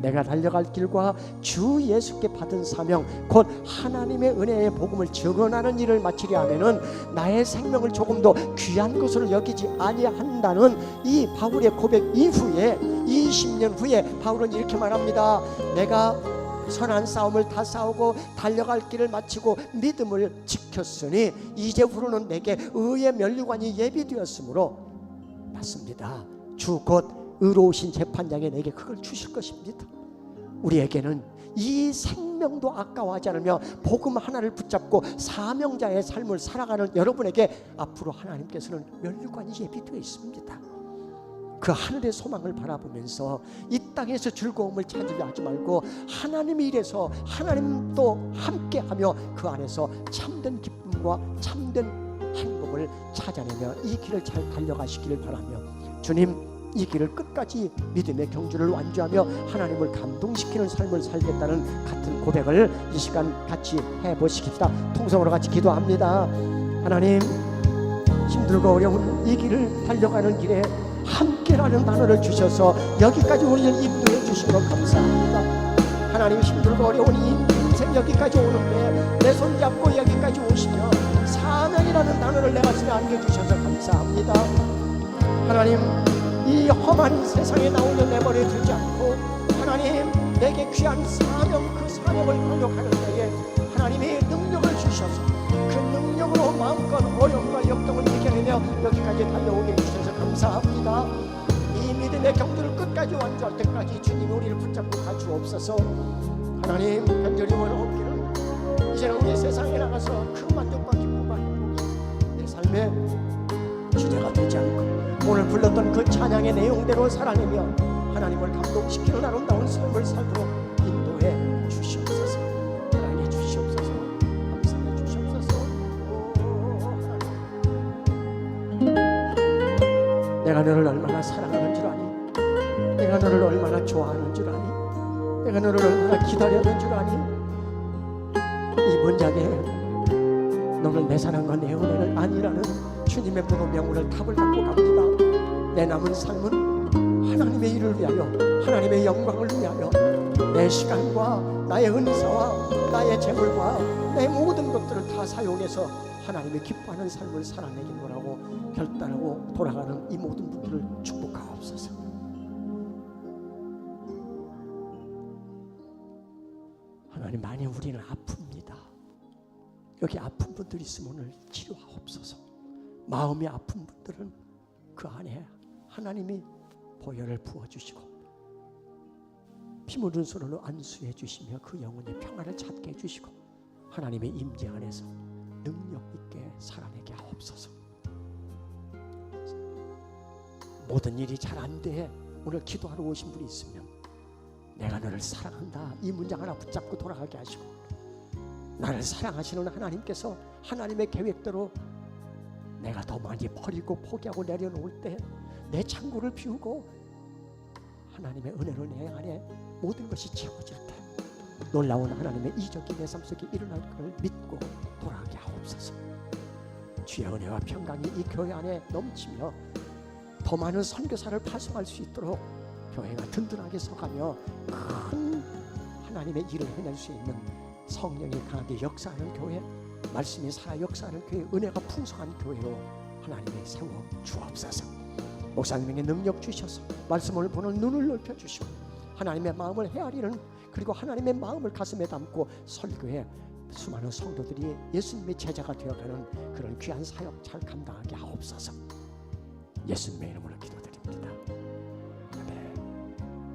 내가 달려갈 길과 주 예수께 받은 사명, 곧 하나님의 은혜의 복음을 증언하는 일을 마치려 하면은 나의 생명을 조금 더 귀한 것으로 여기지 아니한다는 이 바울의 고백 이후에 20년 후에 바울은 이렇게 말합니다. 내가 선한 싸움을 다 싸우고 달려갈 길을 마치고 믿음을 지켰으니 이제후로는 내게 의의 면류관이 예비되었으므로, 맞습니다. 주 곧 의로우신 재판장이 내게 그걸 주실 것입니다. 우리에게는 이 생명도 아까워하지 않으며 복음 하나를 붙잡고 사명자의 삶을 살아가는 여러분에게 앞으로 하나님께서는 면류관이 예비되어 있습니다. 그 하늘의 소망을 바라보면서 이 땅에서 즐거움을 찾으려 하지 말고 하나님의 일에서 하나님도 함께하며 그 안에서 참된 기쁨과 참된 행복을 찾아내며 이 길을 잘 달려가시기를 바라며, 주님 이 길을 끝까지 믿음의 경주를 완주하며 하나님을 감동시키는 삶을 살겠다는 같은 고백을 이 시간 같이 해보시겠다. 통성으로 같이 기도합니다. 하나님, 힘들고 어려운 이 길을 달려가는 길에 함께라는 단어를 주셔서 여기까지 우리를 인도해 주신 것 감사합니다. 하나님, 힘들고 어려운 이 인생 여기까지 오는데 내 손잡고 여기까지 오시며 사명이라는 단어를 내 가슴에 안겨주셔서 감사합니다. 하나님, 이 험한 세상에 나 혼자 내버려 두지 않고 하나님 내게 귀한 사명, 그 사명을 강력하는 때에 하나님의 능력을 주셔서 그 능력으로 마음껏 어려움과 역경을 이겨내며 여기까지 달려오게 해주셔서 감사합니다. 이 믿음의 경주를 끝까지 완주할 때까지 주님이 우리를 붙잡고 가주옵소서. 하나님, 간절히 원하옵기를 이제는 우리 세상에 나가서 큰 만족과 기쁨과 행복이 내 삶의 주제가 되지 않고 오늘 불렀던 그 찬양의 내용대로 살아내며 하나님을 감동시키는 아름다운 삶을 살도록 인도해 주시옵소서. 사랑해 주시옵소서. 감사해 주시옵소서. 내가 너를 얼마나 사랑하는 줄 아니? 내가 너를 얼마나 좋아하는 줄 아니? 내가 너를 얼마나 기다렸는 줄 아니? 이 문장에 너는 내 사랑과 내 은혜는 아니라는 주님의 문호 명문을 답을 갖고 갑니다. 내 남은 삶은 하나님의 일을 위하여, 하나님의 영광을 위하여 내 시간과 나의 은사와 나의 재물과 내 모든 것들을 다 사용해서 하나님의 기뻐하는 삶을 살아내긴 거라고 결단하고 돌아가는 이 모든 분들을 축복하옵소서. 하나님, 많이 우리는 아픕니다. 여기 아픈 분들이 있으면 오늘 치료하옵소서. 마음이 아픈 분들은 그 안에 하나님이 보혈을 부어주시고 피 묻은 손으로 안수해 주시며 그 영혼의 평안을 찾게 해주시고 하나님의 임재 안에서 능력 있게 살아내게 하옵소서. 모든 일이 잘 안 돼 오늘 기도하러 오신 분이 있으면 내가 너를 사랑한다 이 문장 하나 붙잡고 돌아가게 하시고, 나를 사랑하시는 하나님께서 하나님의 계획대로 내가 더 많이 버리고 포기하고 내려놓을 때 내 창고를 비우고 하나님의 은혜로 내 안에 모든 것이 채워질 때 놀라운 하나님의 이적이 내 삶 속에 일어날 것을 믿고 돌아가게 하옵소서. 주의 은혜와 평강이 이 교회 안에 넘치며 더 많은 선교사를 파송할 수 있도록 교회가 든든하게 서가며 큰 하나님의 일을 해낼 수 있는 성령이 강하게 역사하는 교회, 말씀이 살아 역사하는 교회, 은혜가 풍성한 교회로 하나님이 세워 주옵소서. 목사님에게 능력 주셔서 말씀을 보는 눈을 넓혀주시고 하나님의 마음을 헤아리는, 그리고 하나님의 마음을 가슴에 담고 설교해 수많은 성도들이 예수님의 제자가 되어가는 그런 귀한 사역 잘 감당하게 하옵소서. 예수님의 이름으로 기도드립니다.